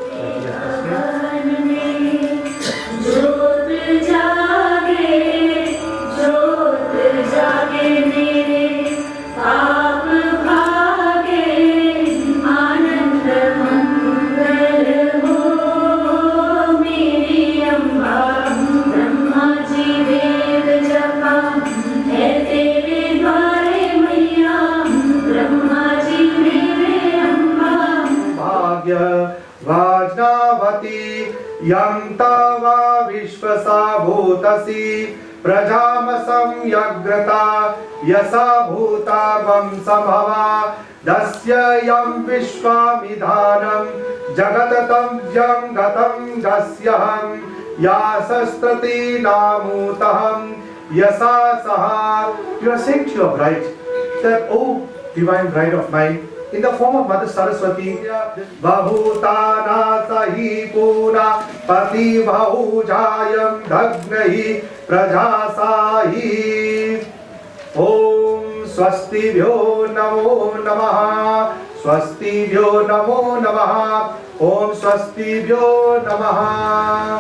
Jyot jage mere aap bhage anand mangal ho meri amba brahma ji ved japa hai tere dware maiya brahma ji mere amba यं तवा विश्वसा भूतसि प्रजामसं यग्रता यसा भूता वंसभवा दस्य यं विश्वामिधानं जगततं यं गतं दस्यहं यासस्त्रति नामूतहं यसा सहा. You are saying to your bride that, oh divine bride of mine, in the form of Mother Saraswati, Vahutana sahi puna pati vahujayam dhagnahi prajasahi. Om swastibhyo namo namaha, swastibhyo namo namaha, Om swastibhyo namaha.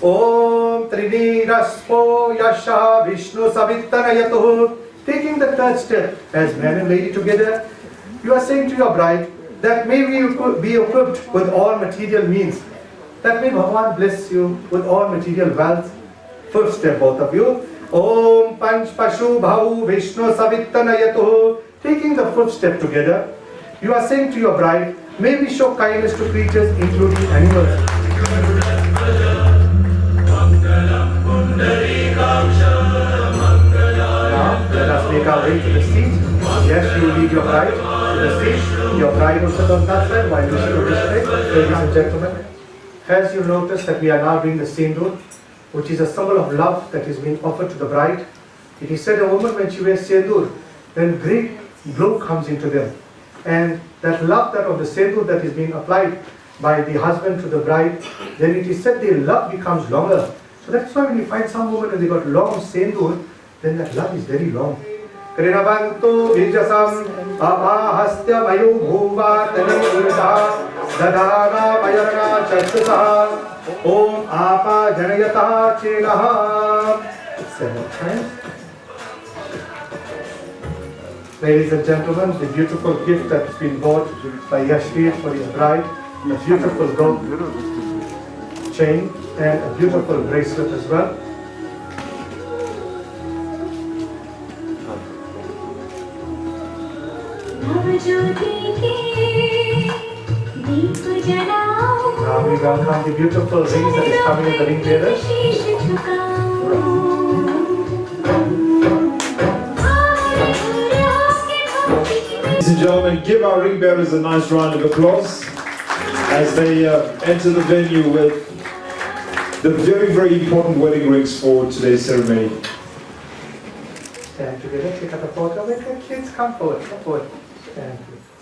Om Triniraspo Yasha Vishnu Savittanayatuh. Taking the third step as man and lady together, you are saying to your bride that may we be equipped with all material means, that may Bhagavan bless you with all material wealth. First step, both of you. Om Panch Pashu Bhavu Vishnu Savittanayatuh. Taking the fifth step together, you are saying to your bride, may we show kindness to creatures including animals. Now, let us make our way to the seat. Yes, you lead your bride to the seat. Your bride will sit on that side while you sit on this side. Ladies and gentlemen, as you notice that we are now doing the sindoor, which is a symbol of love that is being offered to the bride. It is said a woman when she wears sindoor, then great glow comes into them. And that love that of the sindoor that is being applied by the husband to the bride, then it is said their love becomes longer. So that's why when you find some women and they got long sindoor, then that love is very long. Krinavantu vijasam apahastya mayu bhuva tane urda dadana mayarana chaksasa om apa janayata chenaha. 7 times. Ladies and gentlemen, the beautiful gift that has been bought by Yashveer for his bride, a beautiful gold chain and a beautiful bracelet as well. Now we welcome the beautiful rings that is coming in the ring bearers. Ladies and gentlemen, give our ring bearers a nice round of applause as they enter the venue with the very, very important wedding rings for today's ceremony. Stand together, take out a photo. Let the kids come forward, come forward. Stand.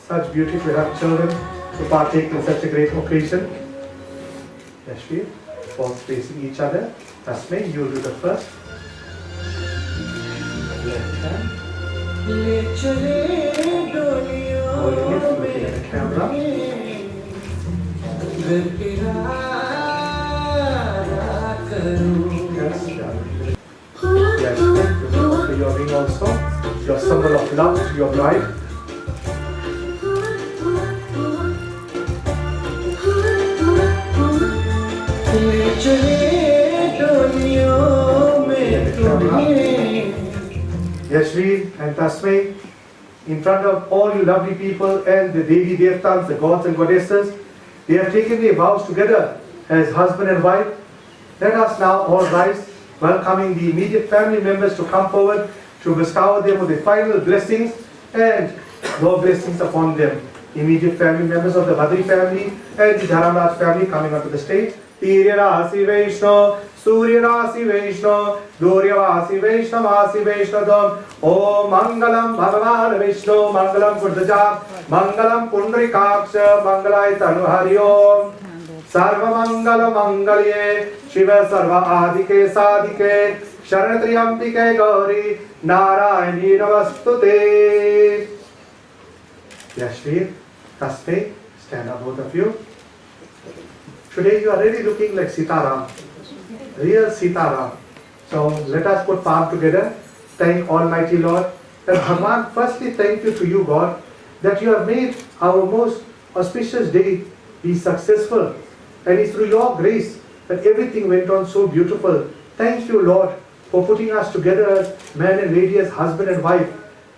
Such beauty to have children to partake in such a great occasion. Yashveer, both facing each other. Tasmay, you do the first. Left hand. Holding it, looking at the camera. Yes, Yashveer, you offer your ring also. Your symbol of love to your bride. Yashveer and Tasmay, in front of all you lovely people and the Devi Devtas, the gods and goddesses, they have taken their vows together as husband and wife. Let us now all rise, welcoming the immediate family members to come forward to bestow them with the final blessings and your blessings upon them. Immediate family members of the Badri family and the Dharamraj family coming onto the stage. Tirya Rasi Vaishno, Surya Rasi Vaishno, Durya Rasi Vaishno, Rasi Vaishnodam. Om Mangalam Bhagavan Vishnu, Mangalam Purdaja, Mangalam Pundrikaksha, Mangalai Tanu Hari Om. Sarva Mangala Mangalye, Shiva Sarva Adike Sadike, Sharatriyambike Gauri, Narayani Navastute. Yashveer, Tasmay, stand up both of you. Today you are really looking like Sitaram, real Sitaram. So let us put palm together, thank Almighty Lord. And Bhagavan, firstly thank you to you God, that you have made our most auspicious day be successful. And it's through your grace that everything went on so beautiful. Thank you Lord for putting us together as man and lady, as husband and wife.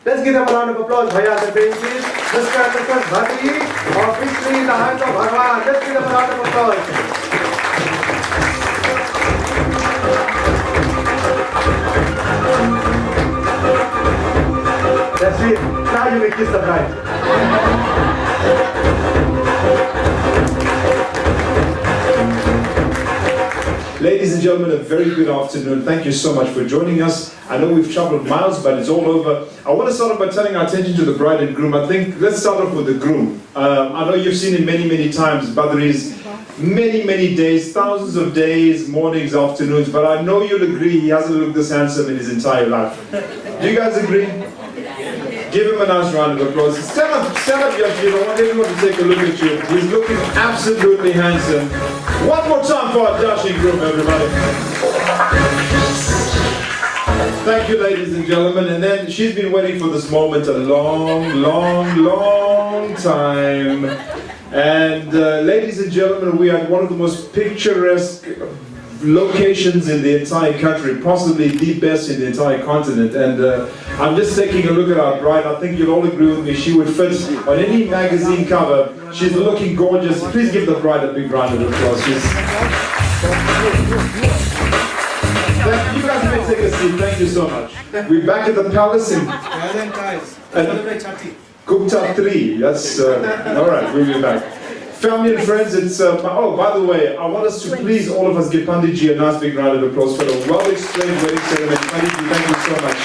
Let's give them a round of applause, Bhaiya and Benjis. Let's start with Bhakti, officially in the hands of Bhagavan. Let's give them a round of applause. will kiss the bride. Ladies and gentlemen, a very good afternoon. Thank you so much for joining us. I know we've traveled miles, but it's all over. I want to start off by turning our attention to the bride and groom. I think let's start off with the groom. I know you've seen him many, many times. Badri's many, many days, thousands of days, mornings, afternoons, but I know you'll agree he hasn't looked this handsome in his entire life. Do you guys agree? Give him a nice round of applause. Stand up, Yashvir. I want everyone to take a look at you. He's looking absolutely handsome. One more time for our dashing groom, everybody. Thank you, ladies and gentlemen. And then she's been waiting for this moment a long, long, long time. And ladies and gentlemen, we are at one of the most picturesque locations in the entire country, possibly the best in the entire continent. And I'm just taking a look at our bride. I think you'll all agree with me, she would fit on any magazine cover. She's looking gorgeous. Please give the bride a big round of applause. You guys may take a seat. Thank you so much. We're back at the palace in Gupta 3. That's all right. We'll be back. Family and friends, it's oh, by the way, I want us to please all of us give Panditji a nice big round of applause for a well-explained wedding ceremony. Panditji, thank you so much.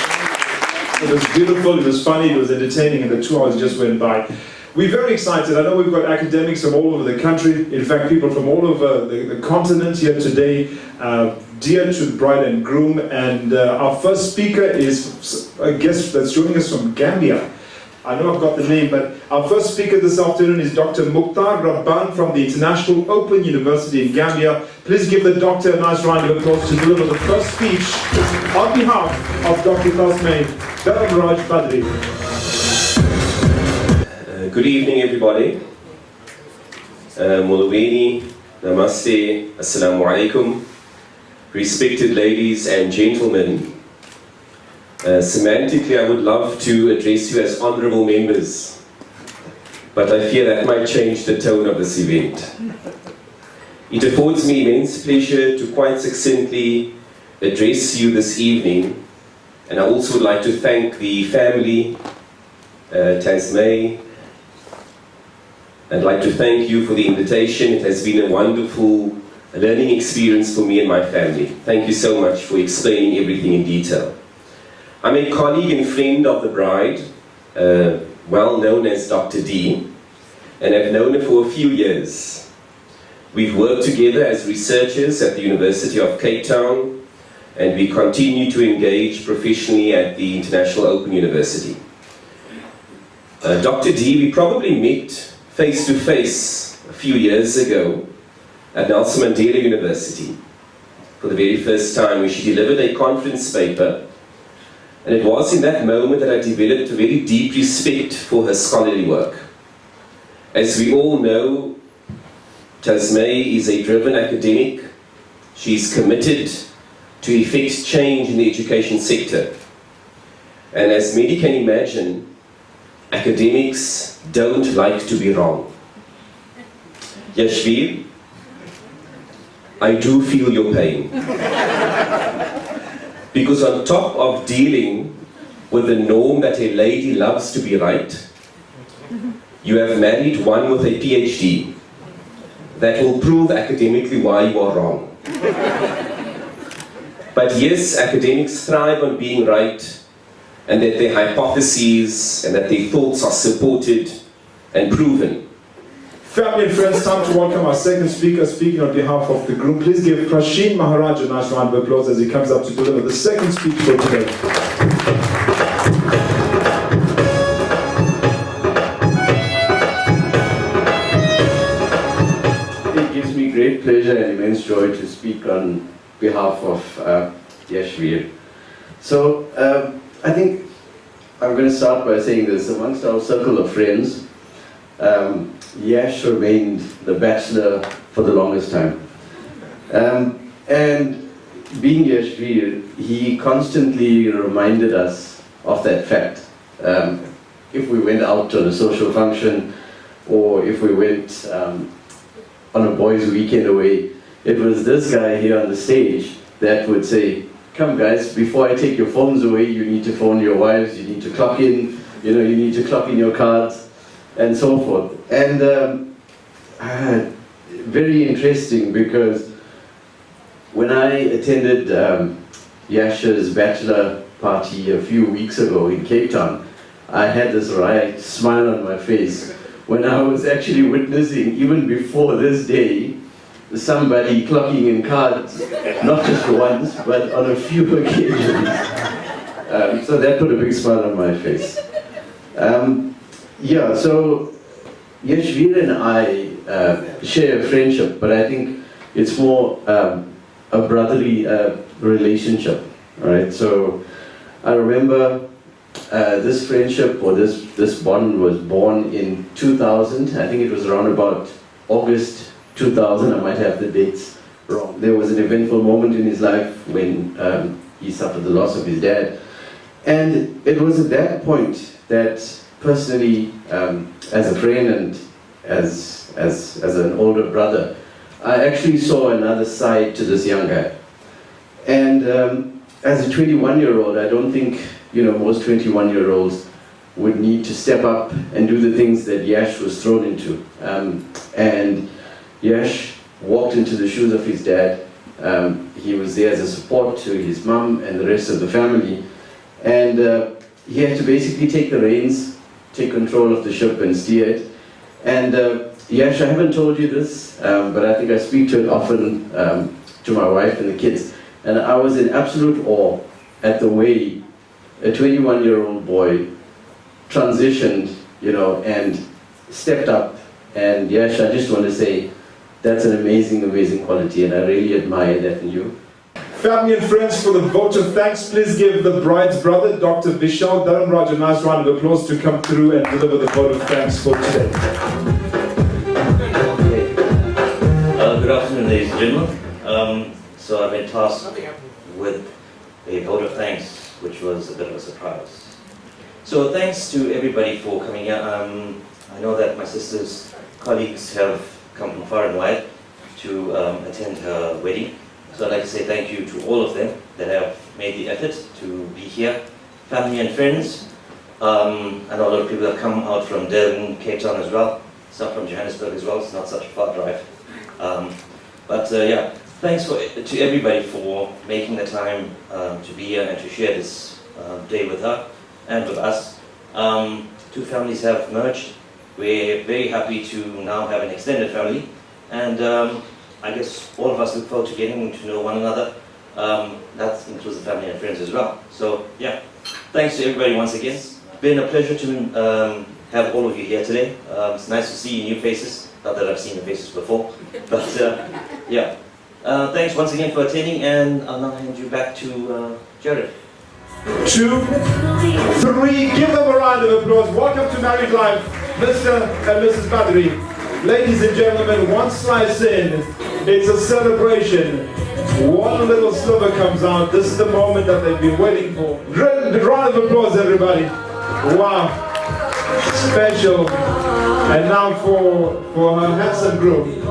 It was beautiful, it was funny, it was entertaining, and the 2 hours just went by. We're very excited. I know we've got academics from all over the country, in fact people from all over the continent here today, dear to the bride and groom, and our first speaker is a guest that's joining us from Gambia. I know I've got the name, but our first speaker this afternoon is Dr. Mukhtar Rabban from the International Open University in Gambia. Please give the doctor a nice round of applause to deliver the first speech on behalf of Dr. Tasmay Dharamraj Badri. Good evening, everybody. Mulawini, Namaste, Assalamu alaikum. Respected ladies and gentlemen, semantically, I would love to address you as honorable members, but I fear that might change the tone of this event. It affords me immense pleasure to quite succinctly address you this evening, and I also would like to thank the family, Tasmay. I'd like to thank you for the invitation. It has been a wonderful learning experience for me and my family. Thank you so much for explaining everything in detail. I'm a colleague and friend of the bride, well known as Dr. D, and I've known her for a few years. We've worked together as researchers at the University of Cape Town, and we continue to engage professionally at the International Open University. Dr. D, we probably met face to face a few years ago at Nelson Mandela University for the very first time, when she delivered a conference paper. And it was in that moment that I developed a very deep respect for her scholarly work. As we all know, Tasmay is a driven academic. She's committed to effect change in the education sector. And as many can imagine, academics don't like to be wrong. Yashvir, I do feel your pain. Because on top of dealing with the norm that a lady loves to be right, you have married one with a PhD that will prove academically why you are wrong. But yes, academics thrive on being right, and that their hypotheses and that their thoughts are supported and proven. Family and friends, time to welcome our second speaker, speaking on behalf of the group. Please give Prasheen Maharaj a nice round of applause as he comes up to deliver the second speech for today. It gives me great pleasure and immense joy to speak on behalf of Yashvir. So I think I'm going to start by saying this. Amongst our circle of friends, Yash remained the bachelor for the longest time. And being Yashvir, he constantly reminded us of that fact. If we went out on a social function, or if we went on a boys' weekend away, it was this guy here on the stage that would say, "Come guys, before I take your phones away, you need to phone your wives, you need to clock in, you know, you need to clock in your cards and so forth. And very interesting, because when I attended Yasha's bachelor party a few weeks ago in Cape Town, I had this right smile on my face when I was actually witnessing, even before this day, somebody clocking in cards, not just once, but on a few occasions. So that put a big smile on my face. Yeah, so Yashveer and I share a friendship, but I think it's more a brotherly relationship, right? So I remember this friendship, or this bond, was born in 2000. I think it was around about August 2000. I might have the dates wrong. There was an eventful moment in his life when he suffered the loss of his dad. And it was at that point that personally, as a friend and as an older brother, I actually saw another side to this young guy. And as a 21-year-old, I don't think, you know, most 21-year-olds would need to step up and do the things that Yash was thrown into. And Yash walked into the shoes of his dad. He was there as a support to his mum and the rest of the family. And he had to basically take the reins, take control of the ship and steer it. And Yash, I haven't told you this, but I think I speak to it often to my wife and the kids. And I was in absolute awe at the way a 21-year-old boy transitioned, you know, and stepped up. And Yash, I just want to say, that's an amazing, amazing quality, and I really admire that in you. Family and friends, for the vote of thanks, please give the bride's brother, Dr. Vishal Dharamraj, a nice round of applause to come through and deliver the vote of thanks for today. Good afternoon, ladies and gentlemen. So I've been tasked with a vote of thanks, which was a bit of a surprise. So thanks to everybody for coming here. I know that my sister's colleagues have come from far and wide to attend her wedding. So I'd like to say thank you to all of them that have made the effort to be here. Family and friends. I know a lot of people have come out from Durban, Cape Town as well. Some from Johannesburg as well. It's not such a far drive. Yeah, thanks to everybody for making the time to be here and to share this day with her and with us. Two families have merged. We're very happy to now have an extended family, and I guess all of us look forward to getting to know one another. That includes the family and friends as well. So yeah, thanks to everybody once again. It's been a pleasure to have all of you here today. It's nice to see new faces. Not that I've seen the faces before, but yeah. Thanks once again for attending, and I'll now hand you back to Jared. 2, 3, give them a round of applause. Welcome to Married Life, Mr. and Mrs. Badri. Ladies and gentlemen, one slice in, it's a celebration. One little sliver comes out. This is the moment that they've been waiting for. Round of applause, everybody. Wow, special. And now for her handsome groom.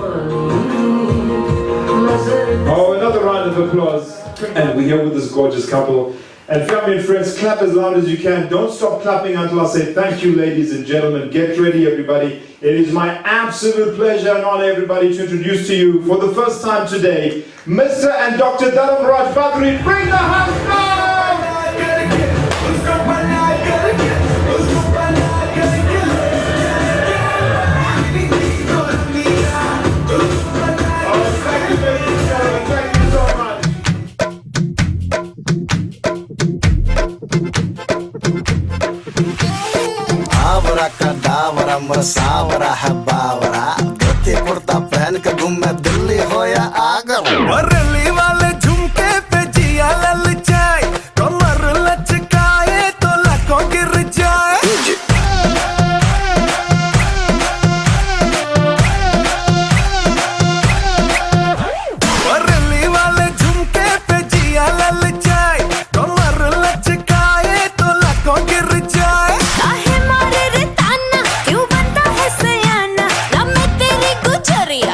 Oh, another round of applause. And we're here with this gorgeous couple. And family and friends, clap as loud as you can. Don't stop clapping until I say thank you, ladies and gentlemen. Get ready, everybody. It is my absolute pleasure and honor, everybody, to introduce to you for the first time today, Mr. and Dr. Dharamraj Badri. Bring the house down! Kadavra masavra hai bavra dhoti kurta pehen ke ghum Delhi ho ya Agra Bareli wale jhumke pe jiya lalchaye kamar lachkaye to lakon gir jaye Bareli wale jhumke pe jiya lalchaye kamar lachkaye to lakon gir jaye काहे मारे रे ताना क्यों बनता है सयाना ना मैं तेरी गुजरिया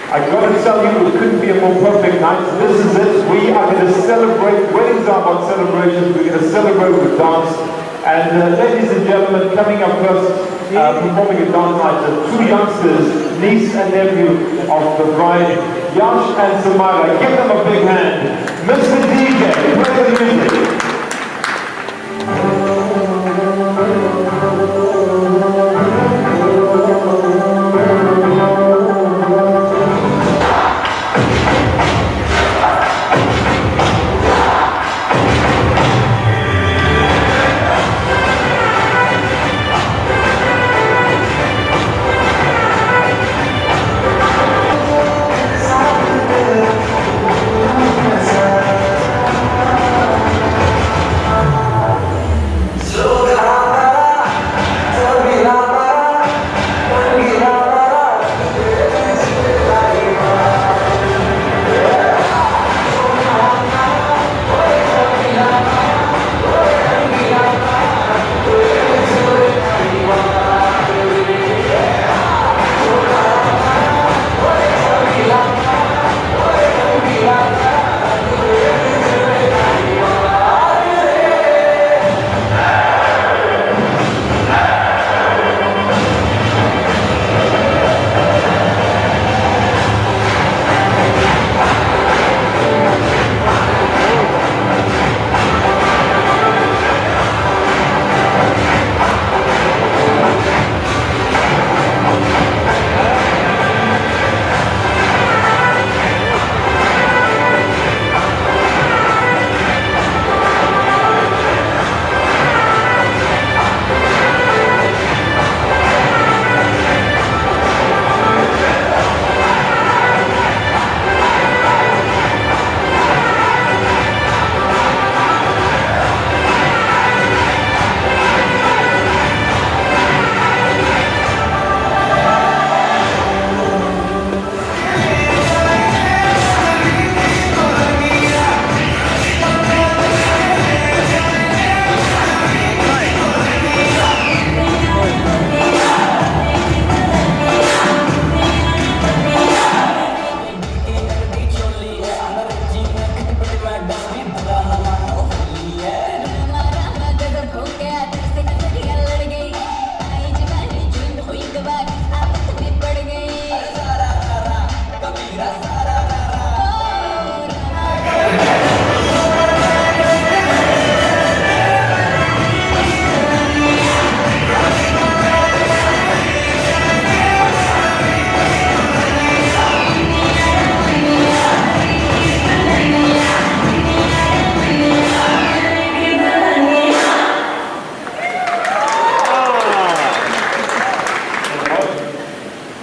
I gotta tell you, it couldn't be a more perfect night. This is it. We are going to celebrate. Weddings are about celebrations. We're going to celebrate with dance. And ladies and gentlemen, coming up first, performing a dance night, two youngsters, niece and nephew of the bride, Yash and Samara. Give them a big hand. Mr. DJ, play the music.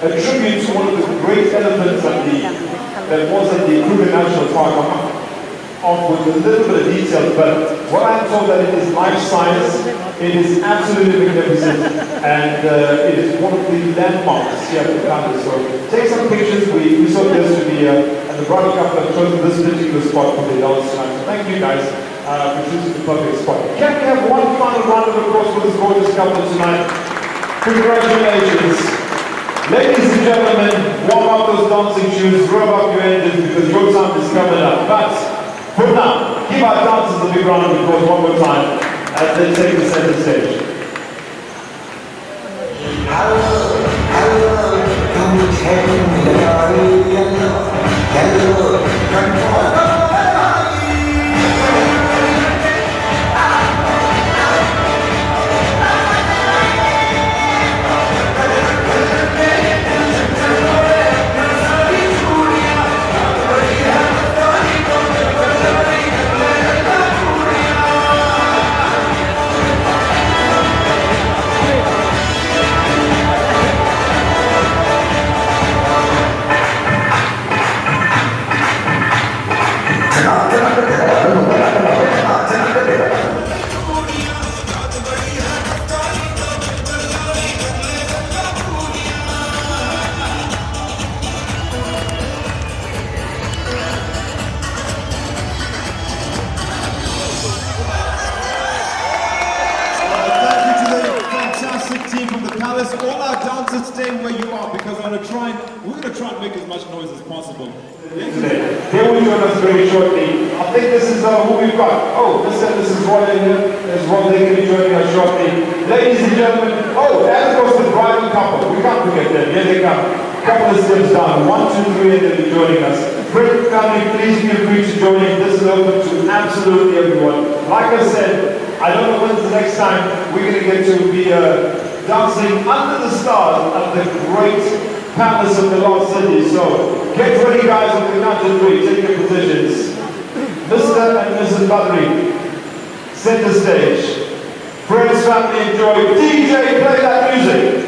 A tribute to one of the great elephants that was at the Kruger National Park. I'm off with a little bit of detail, but what I'm told that it is life size, it is absolutely magnificent, and it is one of the landmarks here at the campus. So take some pictures. We saw this to be and the Bradley Couple have chosen this particular spot for the dance tonight. So thank you guys for choosing the perfect spot. Can we have one final round of applause for this gorgeous couple tonight? Congratulations. Ladies and gentlemen, warm up those dancing shoes, rev up your engines because your time is coming up. But for now, give our dancers a big round of applause one more time as they take the center stage. because we're gonna try and make as much noise as possible. They will join us very shortly. I think this is who we've got. Oh, this is Roy here. There's Roy, they will be joining us shortly. Ladies and gentlemen, as goes the bridal couple. We can't forget them. Here they come. Couple of steps down. 1, 2, 3, and they'll be joining us. Friends, family, please feel free to join in. This is open to absolutely everyone. Like I said, I don't know when's the next time we're going to get to be dancing under the stars at the great palace of the Lost City. So get ready, guys, on the count of 3. Take your positions. Mr. and Mrs. Badri, set the stage. Friends, family, enjoy. DJ, play that music.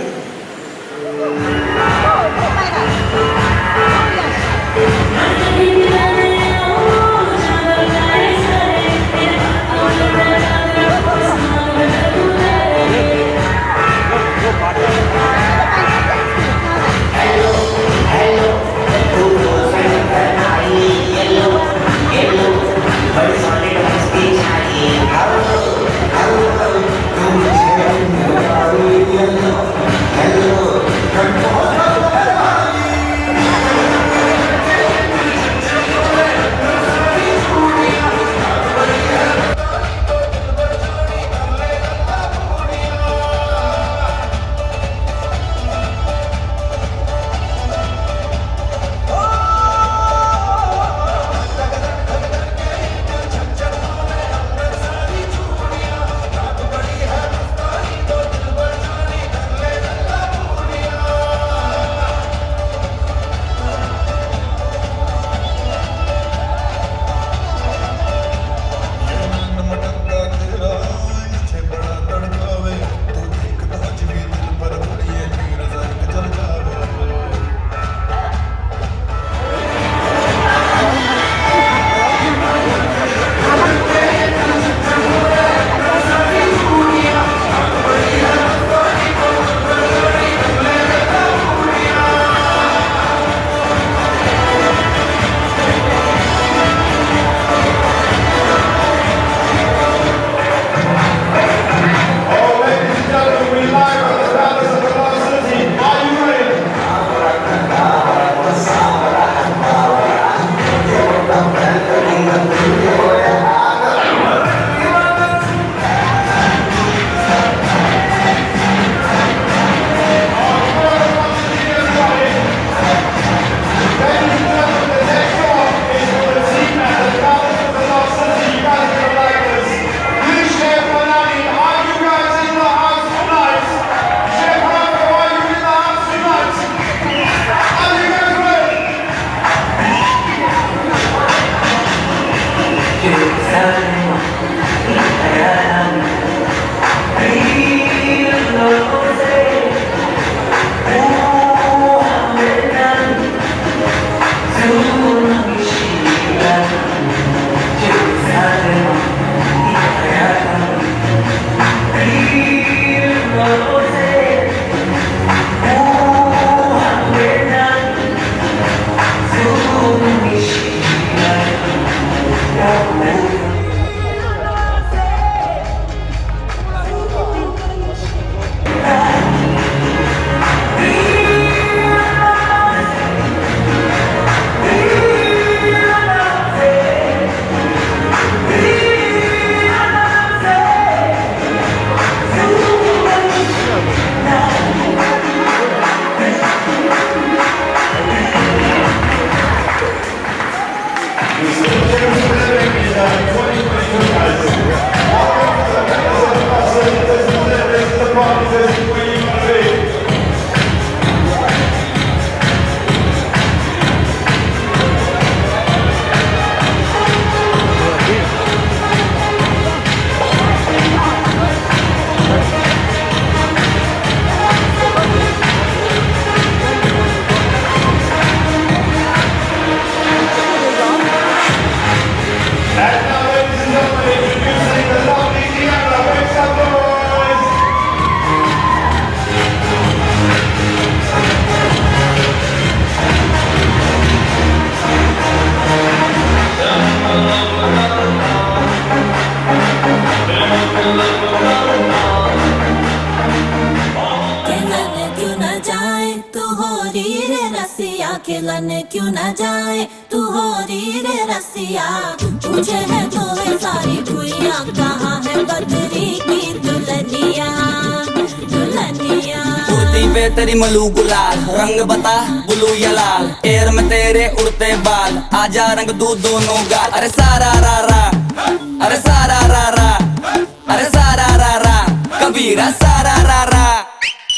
रसिया खिलने क्यों न जाए तू हो री रे रसिया पूछे है तो वे सारी भुइयां कहाँ है बदरी की दुल्हनिया दुल्हनिया कुर्ती पे तेरी मलू गुलाल रंग बता ब्लू या लाल एयर में तेरे उड़ते बाल आजा रंग दू दोनों गाल अरे सारा रा रा अरे सारा रा रा अरे सारा रा रा कबीरा सारा रा रा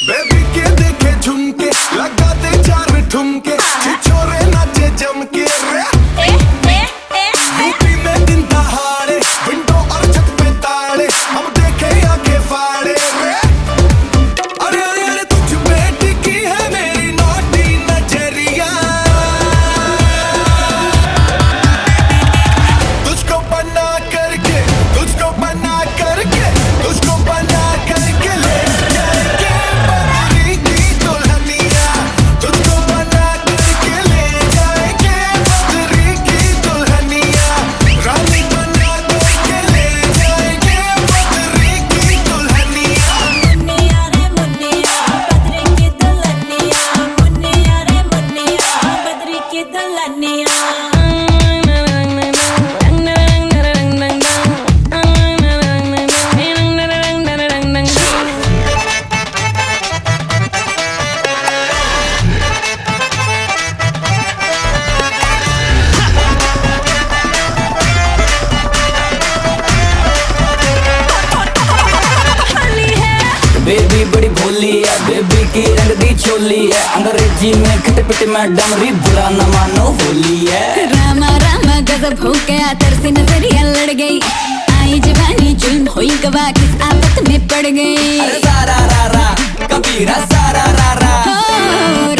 बेबी के देखे झुमके लगा दे चार ठुमके छिछोरे नाचे जम के रे यूपी में दिन दहाड़े विंडो और छत पे ताड़े हम देखे आके फाड़े रे अरे अरे अरे तुझ पे टिकी है मेरी नोटी नजरिया तुझको बना करके तुझको बना करके तुझको बना करके ले जाएंगे बदरी की दुल्हनिया तुझको बना करके ले जाएंगे बदरी की दुल्हनिया रानी बना करके ले जाएंगे बदरी की दुल्हनिया मुन्निया रे मुन्निया बदरी की दुल्हनिया मुन्निया रे मुन्निया बदरी की दुल्हनिया बेबी बड़ी भोली है बेबी की रंग दी चोली है अंग्रेजी में खट पिट में डमरी बुरा न मानो होली है रामा रामा गजब हो गया तरसी नजरिया लड़ गई आई जवानी जुल्म हुई गवा किस आफत में पड़ गई अरे सारा रा रा कबीरा सारा रा रा हो